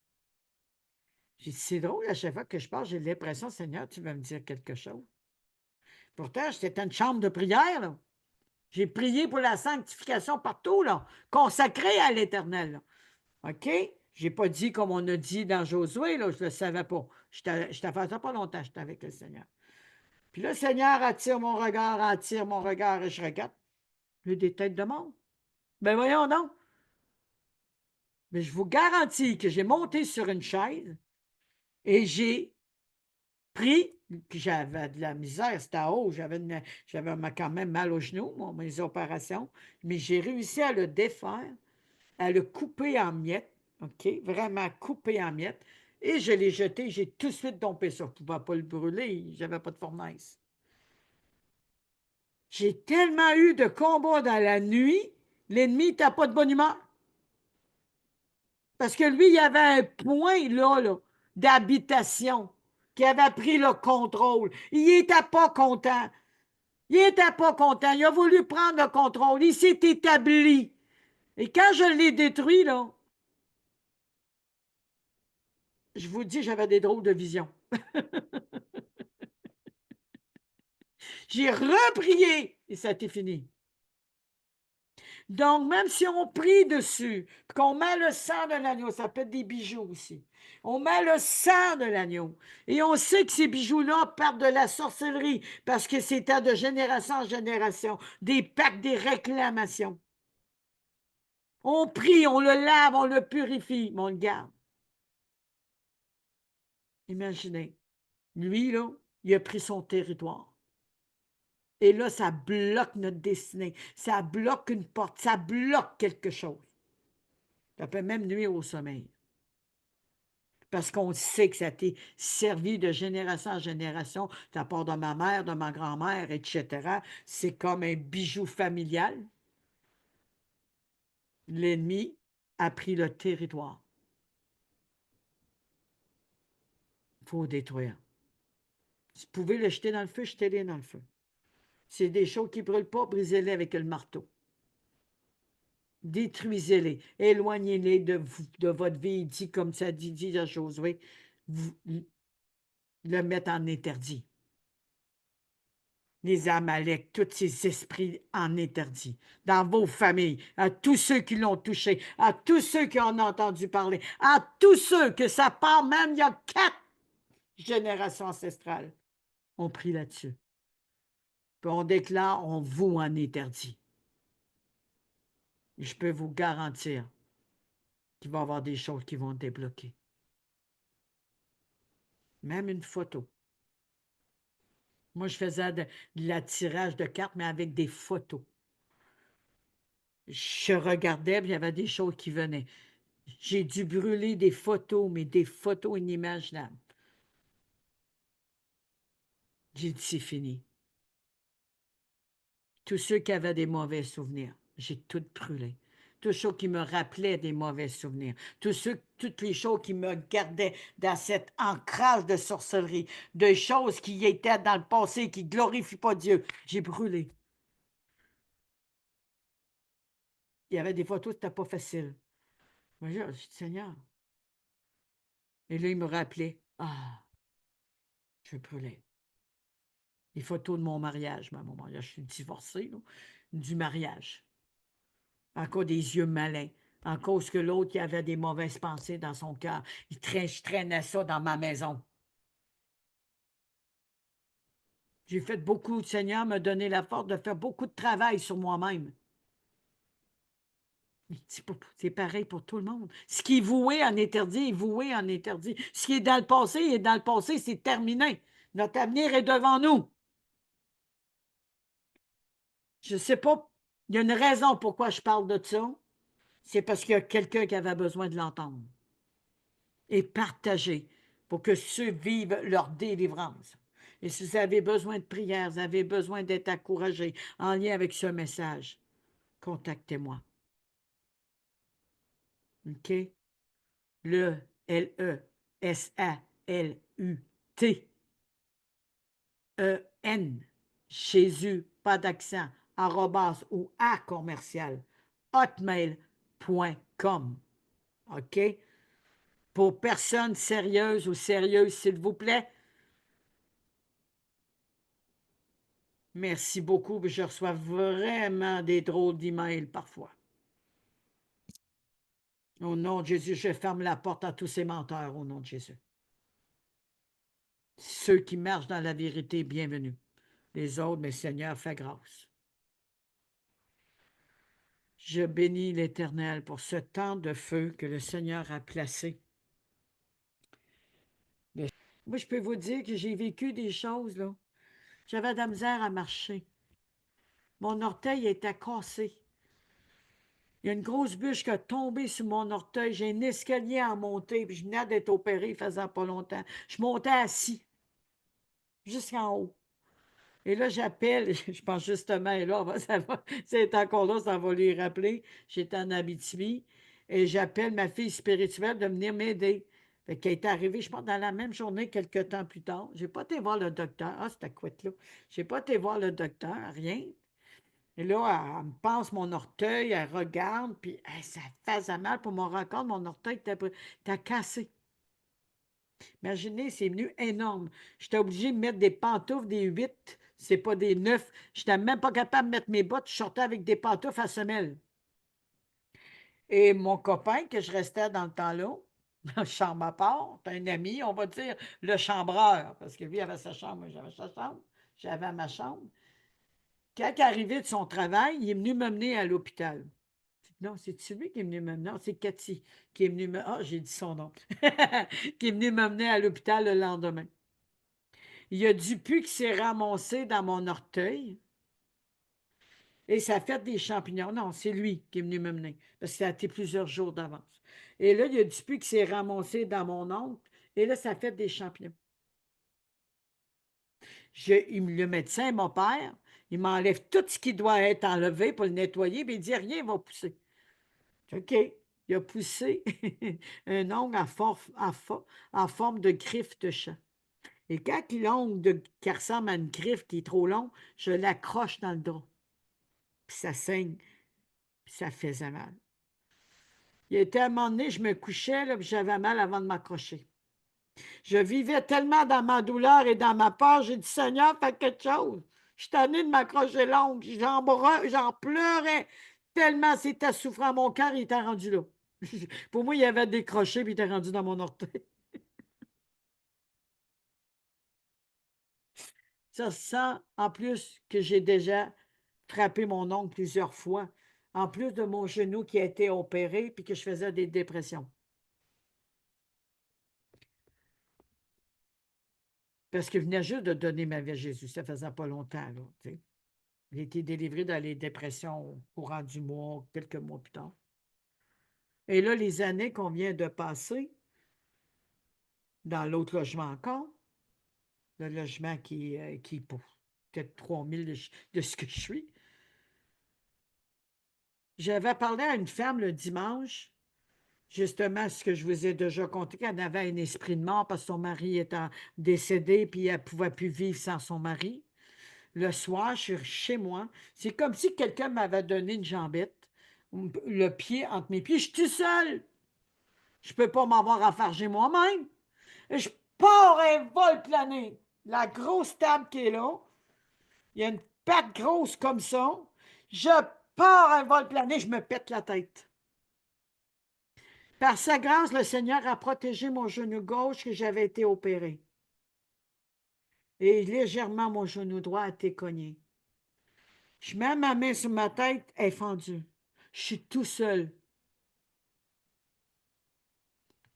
J'ai dit, c'est drôle, à chaque fois que je parle, j'ai l'impression, Seigneur, tu vas me dire quelque chose. Pourtant, c'était une chambre de prière, là. J'ai prié pour la sanctification partout, là, consacrée à l'Éternel, là. OK? Je n'ai pas dit comme on a dit dans Josué, là, je ne le savais pas. J'étais fait ça pas longtemps, j'étais avec le Seigneur. Puis là, le Seigneur attire mon regard, et je regarde. Il y a des têtes de monde. Ben voyons donc. Mais je vous garantis que j'ai monté sur une chaise et j'ai pris, puis j'avais de la misère, c'était haut, j'avais quand même mal aux genoux, mes opérations, mais j'ai réussi à le défaire, à le couper en miettes, OK, vraiment couper en miettes, et je l'ai jeté, j'ai tout de suite tombé ça. Je ne pouvais pas le brûler, j'avais pas de fournaise. J'ai tellement eu de combats dans la nuit, l'ennemi n'était pas de bonne humeur. Parce que lui, il y avait un point là d'habitation qui avait pris le contrôle. Il n'était pas content. Il n'était pas content. Il a voulu prendre le contrôle. Il s'est établi. Et quand je l'ai détruit, là, je vous dis, j'avais des drôles de visions. J'ai reprié et ça a été fini. Donc, même si on prie dessus, qu'on met le sang de l'agneau, ça peut être des bijoux aussi. On met le sang de l'agneau. Et on sait que ces bijoux-là partent de la sorcellerie parce que c'était de génération en génération, des pactes, des réclamations. On prie, on le lave, on le purifie, mais on le garde. Imaginez. Lui, là, il a pris son territoire. Et là, ça bloque notre destinée. Ça bloque une porte. Ça bloque quelque chose. Ça peut même nuire au sommeil. Parce qu'on sait que ça a été servi de génération en génération, de la part de ma mère, de ma grand-mère, etc. C'est comme un bijou familial. L'ennemi a pris le territoire. Il faut détruire. Si vous pouvez le jeter dans le feu, jetez-les dans le feu. C'est des choses qui ne brûlent pas, brisez-les avec le marteau. Détruisez-les, éloignez-les de votre vie, dit comme ça dit à Josué, vous le mettre en interdit. Les Amaleks, tous ces esprits en interdit, dans vos familles, à tous ceux qui l'ont touché, à tous ceux qui en ont entendu parler, à tous ceux que ça part même, il y a 4 générations ancestrales, ont pris là-dessus. Puis on déclare, on vous en interdit. Et je peux vous garantir qu'il va y avoir des choses qui vont débloquer. Même une photo. Moi, je faisais de l'attirage de cartes, mais avec des photos. Je regardais, puis il y avait des choses qui venaient. J'ai dû brûler des photos, mais des photos inimaginables. J'ai dit, c'est fini. Tous ceux qui avaient des mauvais souvenirs, j'ai tout brûlé. Tous ceux qui me rappelaient des mauvais souvenirs. Toutes les choses qui me gardaient dans cet ancrage de sorcellerie, de choses qui étaient dans le passé, qui ne glorifient pas Dieu. J'ai brûlé. Il y avait des photos, c'était pas facile. Moi, j'ai dit, Seigneur. Et là, il me rappelait, ah, je brûlais. Les photos de mon mariage, mais à un moment là, je suis divorcée, là, du mariage. Encore des yeux malins. En cause que l'autre, il avait des mauvaises pensées dans son cœur. Je traînais ça dans ma maison. J'ai fait beaucoup, le Seigneur m'a donné la force de faire beaucoup de travail sur moi-même. C'est pareil pour tout le monde. Ce qui est voué en interdit est voué en interdit. Ce qui est dans le passé est dans le passé, c'est terminé. Notre avenir est devant nous. Je ne sais pas, il y a une raison pourquoi je parle de ça. C'est parce qu'il y a quelqu'un qui avait besoin de l'entendre et partager pour que ceux vivent leur délivrance. Et si vous avez besoin de prière, vous avez besoin d'être encouragé en lien avec ce message, contactez-moi. OK? Le LESALUTEN, Jésus, pas d'accent, arrobas ou à commercial, hotmail.com. OK? Pour personnes sérieuses ou sérieuses, s'il vous plaît. Merci beaucoup. Je reçois vraiment des drôles d'emails parfois. Au nom de Jésus, je ferme la porte à tous ces menteurs, au nom de Jésus. Ceux qui marchent dans la vérité, bienvenue. Les autres, mes Seigneurs, fais grâce. Je bénis l'Éternel pour ce temps de feu que le Seigneur a placé. Moi, je peux vous dire que j'ai vécu des choses, là. J'avais de la misère à marcher. Mon orteil était cassé. Il y a une grosse bûche qui a tombé sur mon orteil. J'ai un escalier à monter, puis je venais d'être opéré, il faisait pas longtemps. Je montais assis, jusqu'en haut. Et là, j'appelle, je pense justement, et là, c'est encore là, ça va lui rappeler. J'étais en Abitibi, et j'appelle ma fille spirituelle de venir m'aider. Fait qu'elle est arrivée, je pense, dans la même journée, quelques temps plus tard. Je n'ai pas été voir le docteur. Ah, c'était quoi là? Je n'ai pas été voir le docteur, rien. Et là, elle me passe mon orteil, elle regarde, puis hey, ça faisait mal pour mon record, mon orteil était cassé. Imaginez, c'est venu énorme. J'étais obligée de mettre des pantoufles, des 8, c'est pas des 9. J'étais même pas capable de mettre mes bottes, je sortais avec des pantoufles à semelle. Et mon copain, que je restais dans le temps-là, chambre à part, un ami, on va dire le chambreur, parce que lui avait sa chambre, moi j'avais sa chambre, j'avais ma chambre. Quand il est arrivé de son travail, il est venu me mener à l'hôpital. Non, c'est-tu lui qui est venu m'amener? Non, c'est Cathy qui est venue me... Ah, j'ai dit son nom. Qui est venue m'amener à l'hôpital le lendemain. Il y a du pu qui s'est ramassé dans mon orteil et ça a fait des champignons. Non, c'est lui qui est venu me mener parce que ça a été plusieurs jours d'avance. Et là, il y a du pu qui s'est ramassé dans mon ongle et là, ça a fait des champignons. Le médecin m'opère, il m'enlève tout ce qui doit être enlevé pour le nettoyer, puis il dit rien va pousser. OK. Il a poussé un ongle en forme de griffe de chat. Et quand l'ongle qui ressemble à une griffe qui est trop long, je l'accroche dans le drap. Puis ça saigne, puis ça faisait mal. Il était à un moment donné, je me couchais, là, puis j'avais mal avant de m'accrocher. Je vivais tellement dans ma douleur et dans ma peur, j'ai dit, Seigneur, fais quelque chose. Je suis tannée de m'accrocher l'ongle. J'en pleurais tellement c'était souffrant. Mon cœur, il était rendu là. Pour moi, il avait décroché, puis il était rendu dans mon orteil. Ça sent, en plus, que j'ai déjà frappé mon ongle plusieurs fois, en plus de mon genou qui a été opéré, puis que je faisais des dépressions. Parce que je venais juste de donner ma vie à Jésus. Ça faisait pas longtemps, là, tu sais. J'ai été délivré dans les dépressions au courant du mois, quelques mois plus tard. Et là, les années qu'on vient de passer, dans l'autre logement encore, le logement qui est pour peut-être 3000 de ce que je suis, j'avais parlé à une femme le dimanche, justement, ce que je vous ai déjà conté, qu'elle avait un esprit de mort parce que son mari étant décédé, puis elle ne pouvait plus vivre sans son mari. Le soir, je suis chez moi. C'est comme si quelqu'un m'avait donné une jambette, le pied entre mes pieds. Je suis tout seul. Je ne peux pas m'avoir enfargé moi-même. Et je pars un vol plané. La grosse table qui est là, il y a une patte grosse comme ça. Je pars un vol plané, je me pète la tête. Par sa grâce, le Seigneur a protégé mon genou gauche que j'avais été opéré. Et légèrement, mon genou droit a été cogné. Je mets ma main sur ma tête, elle est fendue. Je suis tout seul.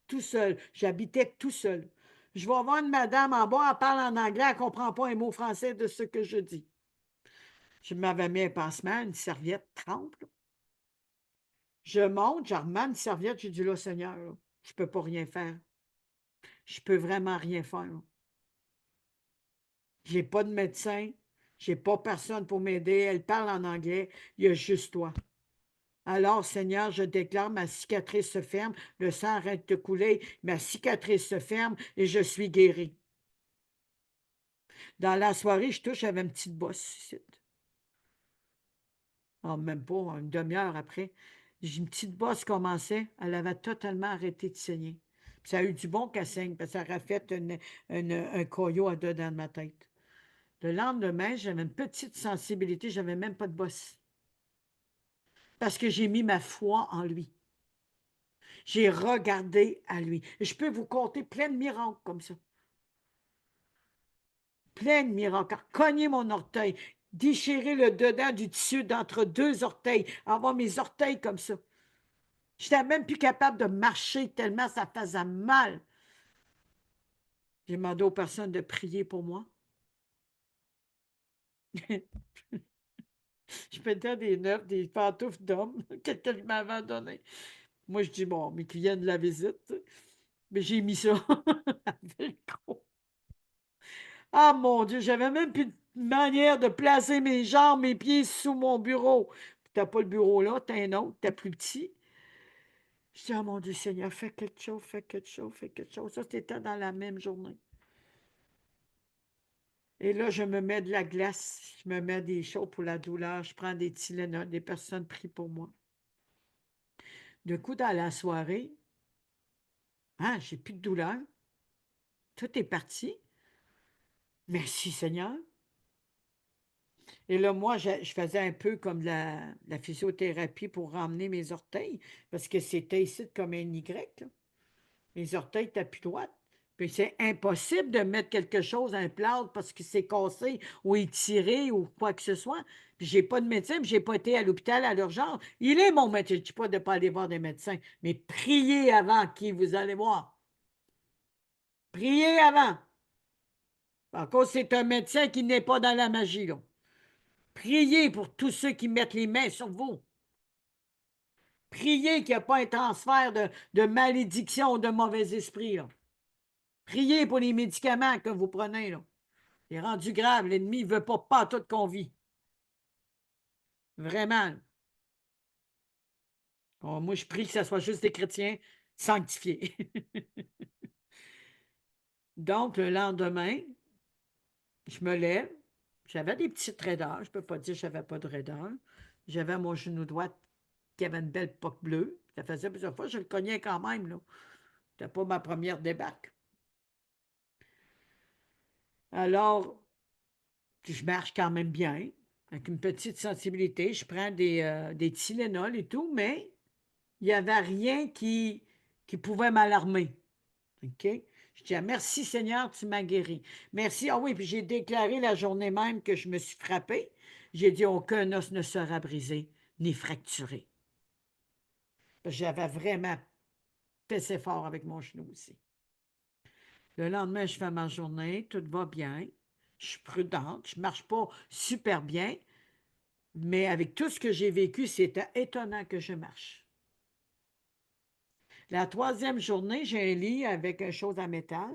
Tout seul. J'habitais tout seul. Je vais voir une madame en bas, elle parle en anglais, elle ne comprend pas un mot français de ce que je dis. Je m'avais mis un pansement, une serviette trempe. Je monte, je remets une serviette, j'ai dit là, Seigneur, là, je ne peux pas rien faire. Je ne peux vraiment rien faire. Je n'ai pas de médecin, je n'ai pas personne pour m'aider. Elle parle en anglais, il y a juste toi. Alors, Seigneur, je déclare, ma cicatrice se ferme, le sang arrête de couler, ma cicatrice se ferme et je suis guéri. Dans la soirée, je touche, j'avais une petite bosse ici. Oh, même pas une demi-heure après. J'ai une petite bosse commençait, elle avait totalement arrêté de saigner. Puis ça a eu du bon qu'elle saigne, parce que ça aurait fait un coyot à dedans de ma tête. Le lendemain, j'avais une petite sensibilité, j'avais même pas de bosse. Parce que j'ai mis ma foi en lui. J'ai regardé à lui. Et je peux vous conter plein de miracles comme ça. Plein de miracles. Cogner mon orteil, déchirer le dedans du tissu d'entre deux orteils, avoir mes orteils comme ça. Je n'étais même plus capable de marcher tellement ça faisait mal. J'ai demandé aux personnes de prier pour moi. Je mettais des neufs, des pantoufles d'homme que quelqu'un m'avait donné. Moi, je dis, bon, mais qu'ils viennent de la visite. Mais j'ai mis ça à velcro. Ah mon Dieu, j'avais même plus de manière de placer mes jambes, mes pieds sous mon bureau. T'as pas le bureau là, t'as un autre, t'as plus petit. Je dis, ah mon Dieu Seigneur, fais quelque chose, fais quelque chose, fais quelque chose. Ça, c'était dans la même journée. Et là, je me mets de la glace, je me mets des choses pour la douleur, je prends des Tylenol, des personnes prient pour moi. De coup, dans la soirée, ah, j'ai plus de douleur. Tout est parti. Merci Seigneur. Et là, moi, je faisais un peu comme la physiothérapie pour ramener mes orteils, parce que c'était ici comme un Y, là. Mes orteils étaient plus droites. Puis c'est impossible de mettre quelque chose, un plâtre, parce que c'est cassé ou étiré ou quoi que ce soit. Puis j'ai pas de médecin, puis j'ai pas été à l'hôpital à l'urgence. Il est mon médecin. Je ne dis pas de ne pas aller voir des médecins, mais priez avant qui vous allez voir. Priez avant. Par contre, c'est un médecin qui n'est pas dans la magie, là. Priez pour tous ceux qui mettent les mains sur vous. Priez qu'il n'y a pas un transfert de malédiction ou de mauvais esprit, là. Priez pour les médicaments que vous prenez, là. C'est rendu grave. L'ennemi ne veut pas tout qu'on vit. Vraiment. Oh, moi, je prie que ce soit juste des chrétiens sanctifiés. Donc, le lendemain, je me lève. J'avais des petites raideurs. Je ne peux pas dire que je n'avais pas de raideurs. J'avais mon genou droit qui avait une belle poque bleue. Ça faisait plusieurs fois. Je le cognais quand même, là. C'était pas ma première débarque. Alors, je marche quand même bien, avec une petite sensibilité. Je prends des Tylenol et tout, mais il n'y avait rien qui pouvait m'alarmer. OK? Je dis, merci Seigneur, tu m'as guéri. Merci. Ah oui, puis j'ai déclaré la journée même que je me suis frappée. J'ai dit, aucun os ne sera brisé ni fracturé. J'avais vraiment pessé fort avec mon genou aussi. Le lendemain, je fais ma journée, tout va bien. Je suis prudente, je ne marche pas super bien, mais avec tout ce que j'ai vécu, c'était étonnant que je marche. La troisième journée, j'ai un lit avec une chose à métal.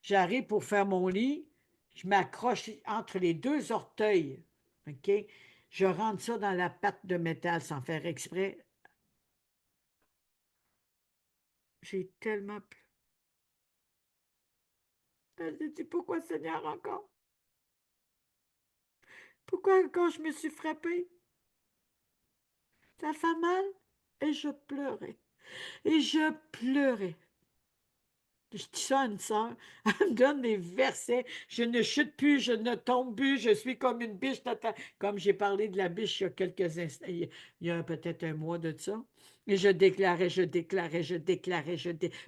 J'arrive pour faire mon lit, je m'accroche entre les deux orteils, OK? Je rentre ça dans la patte de métal sans faire exprès. J'ai tellement peur. J'ai dit, pourquoi Seigneur encore? Pourquoi encore je me suis frappée? Ça fait mal? Et je pleurais. Et je pleurais. Je dis ça à une sœur, elle me donne des versets. Je ne chute plus, je ne tombe plus, je suis comme une biche. Comme j'ai parlé de la biche il y a quelques instants, il y a peut-être un mois de ça. Et je déclarais.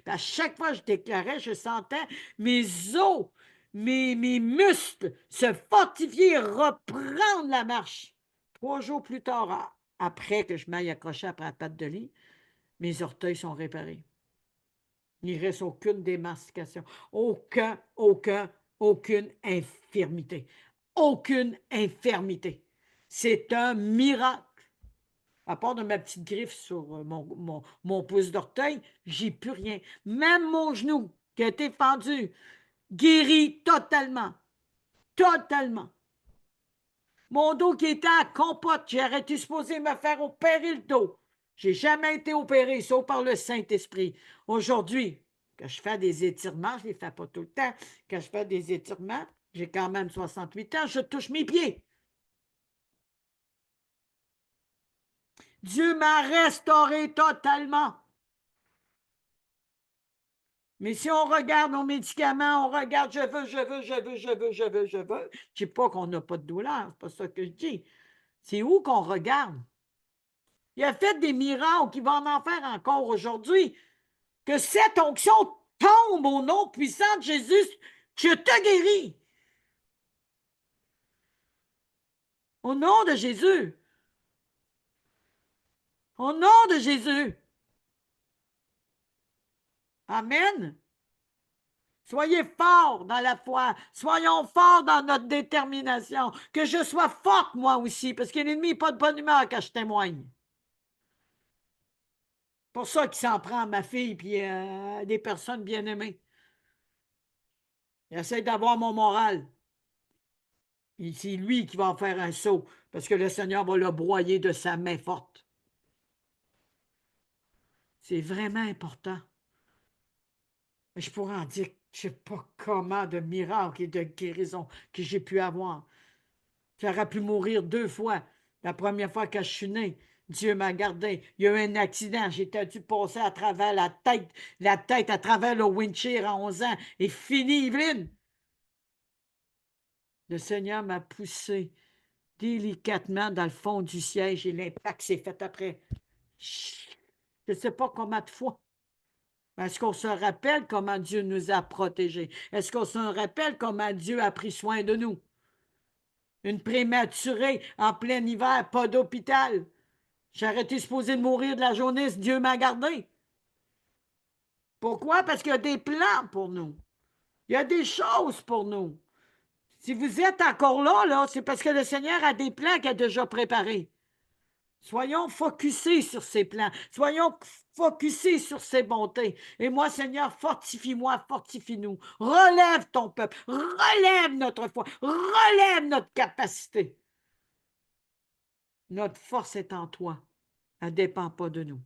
À chaque fois que je déclarais, je sentais mes os, mes muscles se fortifier, reprendre la marche. 3 jours plus tard, après que je m'aille accrocher après la patte de lit, mes orteils sont réparés. Il ne reste aucune démascation, aucune infirmité. Aucune infirmité. C'est un miracle. À part de ma petite griffe sur mon pouce d'orteil, j'ai plus rien. Même mon genou qui a été fendu, guéri totalement. Totalement. Mon dos qui était à compote, j'aurais été supposé me faire opérer le dos. Je n'ai jamais été opéré, sauf par le Saint-Esprit. Aujourd'hui, quand je fais des étirements, je ne les fais pas tout le temps. Quand je fais des étirements, j'ai quand même 68 ans, je touche mes pieds. Dieu m'a restauré totalement. Mais si on regarde nos médicaments, on regarde je veux. Je ne dis pas qu'on n'a pas de douleur, c'est pas ça que je dis. C'est où qu'on regarde? Il a fait des miracles, il va en faire encore aujourd'hui. Que cette onction tombe au nom puissant de Jésus, je te guéris. Au nom de Jésus. Au nom de Jésus. Amen. Soyez forts dans la foi. Soyons forts dans notre détermination. Que je sois forte, moi aussi, parce que l'ennemi n'est pas de bonne humeur quand je témoigne. Pour ça qu'il s'en prend à ma fille et des personnes bien aimées. Il essaie d'avoir mon moral. Et c'est lui qui va en faire un saut, parce que le Seigneur va le broyer de sa main forte. C'est vraiment important. Je pourrais en dire, je ne sais pas comment, de miracles et de guérison que j'ai pu avoir. J'aurais pu mourir 2 fois. La première fois que je suis né, Dieu m'a gardé. Il y a eu un accident. J'étais dû passer à travers la tête à travers le windshield à 11 ans. Et fini, Yveline. Le Seigneur m'a poussé délicatement dans le fond du siège et l'impact s'est fait après. Je ne sais pas combien de fois. Est-ce qu'on se rappelle comment Dieu nous a protégés? Est-ce qu'on se rappelle comment Dieu a pris soin de nous? Une prématurée en plein hiver, pas d'hôpital. J'aurais été supposé de mourir de la journée si Dieu m'a gardé. Pourquoi? Parce qu'il y a des plans pour nous. Il y a des choses pour nous. Si vous êtes encore là, c'est parce que le Seigneur a des plans qu'il a déjà préparés. Soyons focusés sur ses plans. Soyons focusés sur ses bontés. Et moi, Seigneur, fortifie-moi, fortifie-nous. Relève ton peuple. Relève notre foi. Relève notre capacité. Notre force est en toi. Elle ne dépend pas de nous.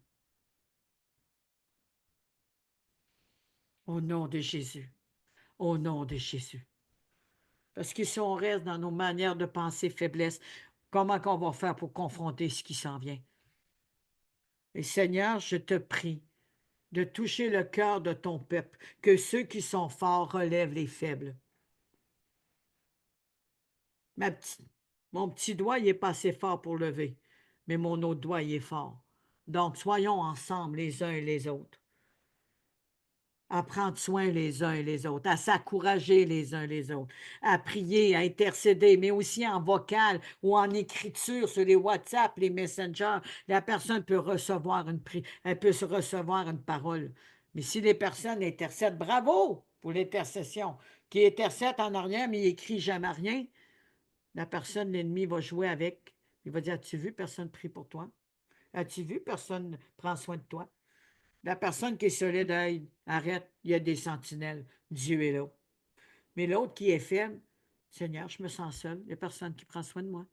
Au nom de Jésus. Au nom de Jésus. Parce que si on reste dans nos manières de penser faiblesse, comment qu'on va faire pour confronter ce qui s'en vient? Et Seigneur, je te prie de toucher le cœur de ton peuple, que ceux qui sont forts relèvent les faibles. Mon petit doigt, il n'est pas assez fort pour lever, mais mon autre doigt, il est fort. Donc, soyons ensemble les uns et les autres, à prendre soin les uns et les autres, à s'encourager les uns les autres, à prier, à intercéder, mais aussi en vocal ou en écriture sur les WhatsApp, les Messenger. La personne peut recevoir elle peut se recevoir une parole. Mais si les personnes intercèdent, bravo pour l'intercession. Qui intercède en arrière, mais il n'écrit jamais rien, la personne, l'ennemi va jouer avec. Il va dire, as-tu vu, personne prie pour toi? As-tu vu, personne prend soin de toi? La personne qui est solide, hey, arrête, il y a des sentinelles. Dieu est là. Mais l'autre qui est faible, Seigneur, je me sens seul, il n'y a personne qui prend soin de moi.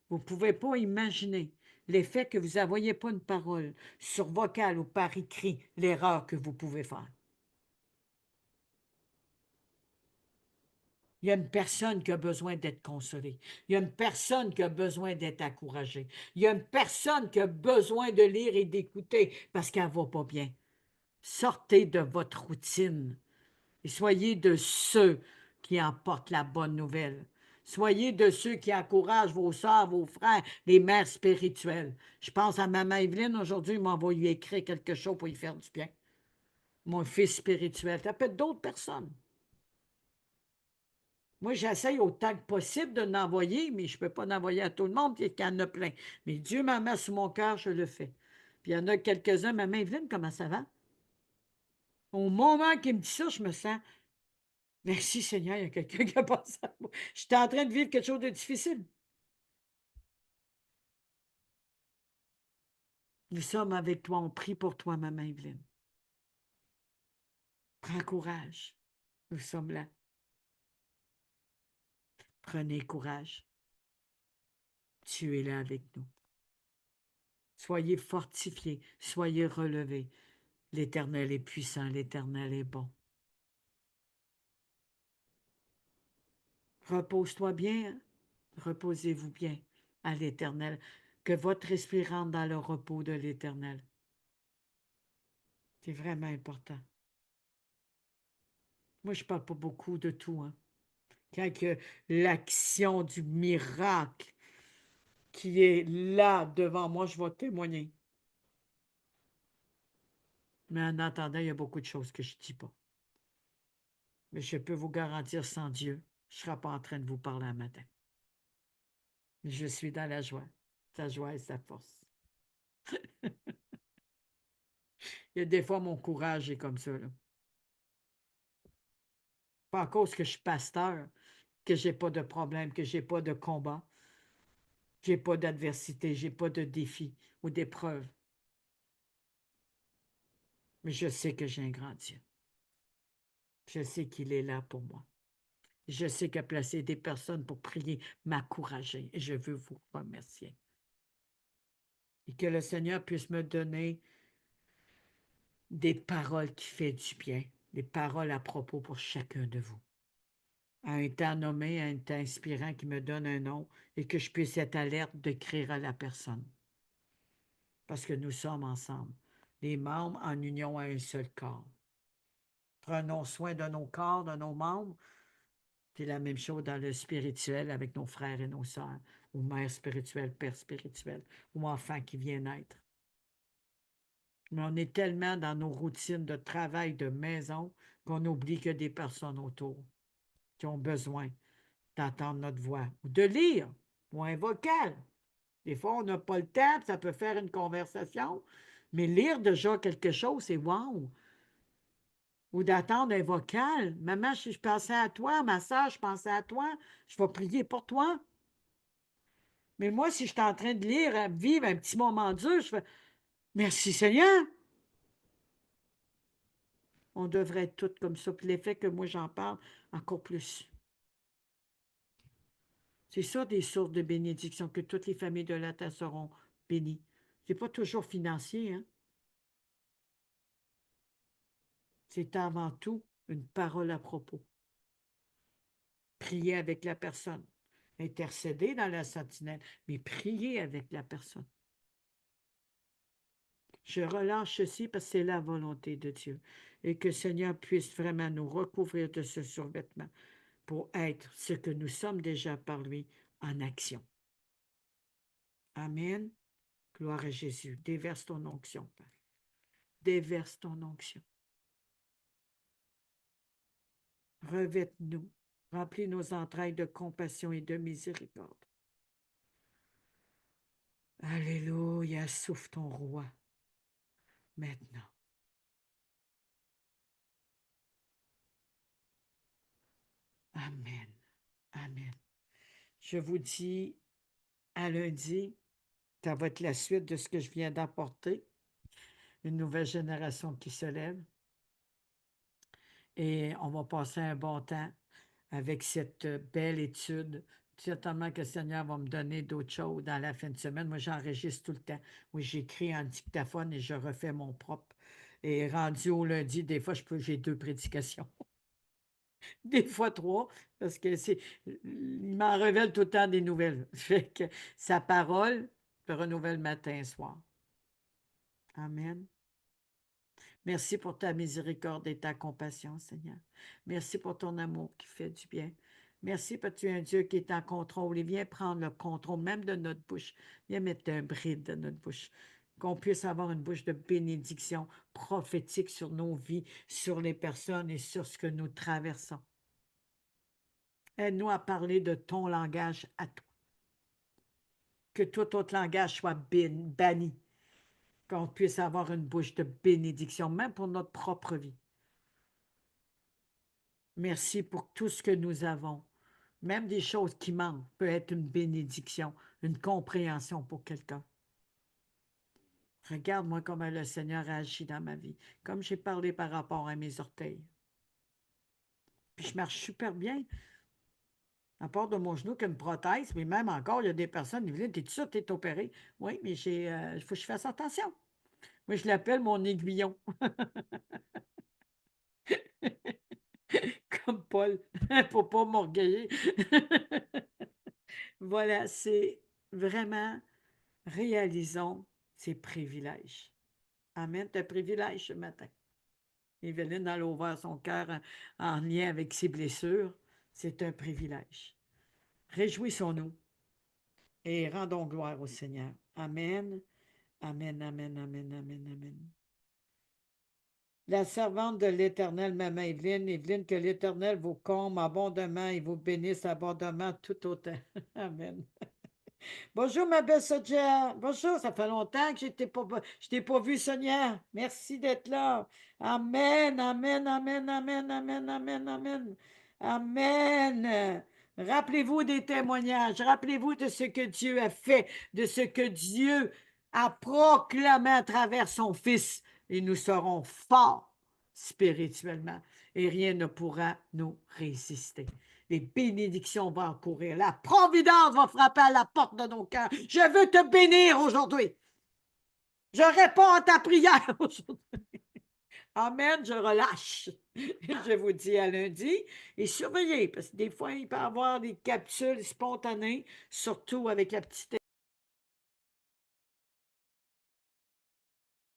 Vous ne pouvez pas imaginer l'effet que vous n'envoyez pas une parole sur vocal ou par écrit, l'erreur que vous pouvez faire. Il y a une personne qui a besoin d'être consolée. Il y a une personne qui a besoin d'être encouragée. Il y a une personne qui a besoin de lire et d'écouter parce qu'elle ne va pas bien. Sortez de votre routine et soyez de ceux qui emportent la bonne nouvelle. Soyez de ceux qui encouragent vos soeurs, vos frères, les mères spirituelles. Je pense à maman Evelyne aujourd'hui, il m'a lui écrire quelque chose pour lui faire du bien. Mon fils spirituel. Ça peut être d'autres personnes. Moi, j'essaye autant que possible de l'envoyer, mais je ne peux pas l'envoyer à tout le monde, puis il y en a plein. Mais Dieu m'a mis sur mon cœur, je le fais. Puis il y en a quelques-uns, maman Evelyne, comment ça va? Au moment qu'il me dit ça, je me sens, merci Seigneur, il y a quelqu'un qui a pensé à moi. J'étais en train de vivre quelque chose de difficile. Nous sommes avec toi, on prie pour toi, maman Evelyne. Prends courage. Nous sommes là. Prenez courage. Tu es là avec nous. Soyez fortifiés, soyez relevés. L'Éternel est puissant, l'Éternel est bon. Repose-toi bien, reposez-vous bien à l'Éternel, que votre esprit rentre dans le repos de l'Éternel. C'est vraiment important. Moi, je ne parle pas beaucoup de tout, hein. Quand que l'action du miracle qui est là devant moi, je vais témoigner. Mais en attendant, il y a beaucoup de choses que je ne dis pas. Mais je peux vous garantir, sans Dieu, je ne serai pas en train de vous parler un matin. Je suis dans la joie. Sa joie et sa force. Il y a des fois, mon courage est comme ça, là. Pas à cause que je suis pasteur, que je n'ai pas de problème, que je n'ai pas de combat, que je n'ai pas d'adversité, je n'ai pas de défi ou d'épreuve. Mais je sais que j'ai un grand Dieu. Je sais qu'il est là pour moi. Je sais qu'il a placé des personnes pour prier, m'encourager. Et je veux vous remercier. Et que le Seigneur puisse me donner des paroles qui font du bien, des paroles à propos pour chacun de vous. À un temps nommé, à un temps inspirant qui me donne un nom et que je puisse être alerte d'écrire à la personne. Parce que nous sommes ensemble, les membres en union à un seul corps. Prenons soin de nos corps, de nos membres. C'est la même chose dans le spirituel avec nos frères et nos sœurs, ou mères spirituelles, pères spirituels, ou enfants qui viennent naître. Mais on est tellement dans nos routines de travail, de maison, qu'on oublie qu'il y a des personnes autour qui ont besoin d'entendre notre voix ou de lire ou un vocal. Des fois, on n'a pas le temps, ça peut faire une conversation, mais lire déjà quelque chose, c'est wow! Ou d'attendre un vocal. Maman, si je pensais à toi, ma soeur, je pensais à toi, je vais prier pour toi. Mais moi, si je suis en train de lire, vivre un petit moment dur, je fais merci Seigneur. On devrait être toutes comme ça. Puis l'effet que moi j'en parle, encore plus. C'est ça des sources de bénédiction, que toutes les familles de la terre seront bénies. C'est pas toujours financier, hein? C'est avant tout une parole à propos. Prier avec la personne. Intercéder dans la sentinelle, mais prier avec la personne. Je relâche ceci parce que c'est la volonté de Dieu. Et que le Seigneur puisse vraiment nous recouvrir de ce survêtement pour être ce que nous sommes déjà par lui en action. Amen. Gloire à Jésus. Déverse ton onction, Père. Déverse ton onction. Revête-nous. Remplis nos entrailles de compassion et de miséricorde. Alléluia. Souffle ton roi. Maintenant. Amen. Amen. Je vous dis à lundi, ça va être la suite de ce que je viens d'apporter. Une nouvelle génération qui se lève. Et on va passer un bon temps avec cette belle étude. Certainement que le Seigneur va me donner d'autres choses dans la fin de semaine. Moi, j'enregistre tout le temps. Moi, j'écris en dictaphone et je refais mon propre. Et rendu au lundi, des fois, j'ai 2 prédications. Des fois 3, parce que il m'en révèle tout le temps des nouvelles. Fait que sa parole se renouvelle matin et soir. Amen. Merci pour ta miséricorde et ta compassion, Seigneur. Merci pour ton amour qui fait du bien. Merci parce que tu es un Dieu qui est en contrôle. Et viens prendre le contrôle même de notre bouche. Viens mettre un bride de notre bouche. Qu'on puisse avoir une bouche de bénédiction prophétique sur nos vies, sur les personnes et sur ce que nous traversons. Aide-nous à parler de ton langage à toi. Que tout autre langage soit banni. Qu'on puisse avoir une bouche de bénédiction, même pour notre propre vie. Merci pour tout ce que nous avons. Même des choses qui manquent peut être une bénédiction, une compréhension pour quelqu'un. Regarde-moi comment le Seigneur a agi dans ma vie, comme j'ai parlé par rapport à mes orteils. Puis je marche super bien. À part de mon genou qui a une prothèse, mais même encore, il y a des personnes qui me disent, t'es sûr que t'es opéré? Oui, mais il faut que je fasse attention. Moi, je l'appelle mon aiguillon. Comme Paul, pour ne pas m'orgueiller. Voilà, c'est vraiment, réalisons ces privilèges. Amen, c'est un privilège ce matin. Évelyne a ouvert son cœur en lien avec ses blessures. C'est un privilège. Réjouissons-nous et rendons gloire au Seigneur. Amen. Amen, amen, amen, amen, amen. La servante de l'Éternel, maman Évelyne, que l'Éternel vous comble abondamment et vous bénisse abondamment tout autant. Amen. Bonjour, ma belle Sonia. Bonjour, ça fait longtemps que je t'ai pas vu, Sonia. Merci d'être là. Amen, amen, amen, amen, amen, amen, amen. Amen. Rappelez-vous des témoignages. Rappelez-vous de ce que Dieu a fait, de ce que Dieu a proclamé à travers son Fils. Et nous serons forts spirituellement. Et rien ne pourra nous résister. Les bénédictions vont courir. La providence va frapper à la porte de nos cœurs. Je veux te bénir aujourd'hui. Je réponds à ta prière aujourd'hui. Amen, je relâche. Je vous dis à lundi. Et surveillez, parce que des fois, il peut y avoir des capsules spontanées, surtout avec la petite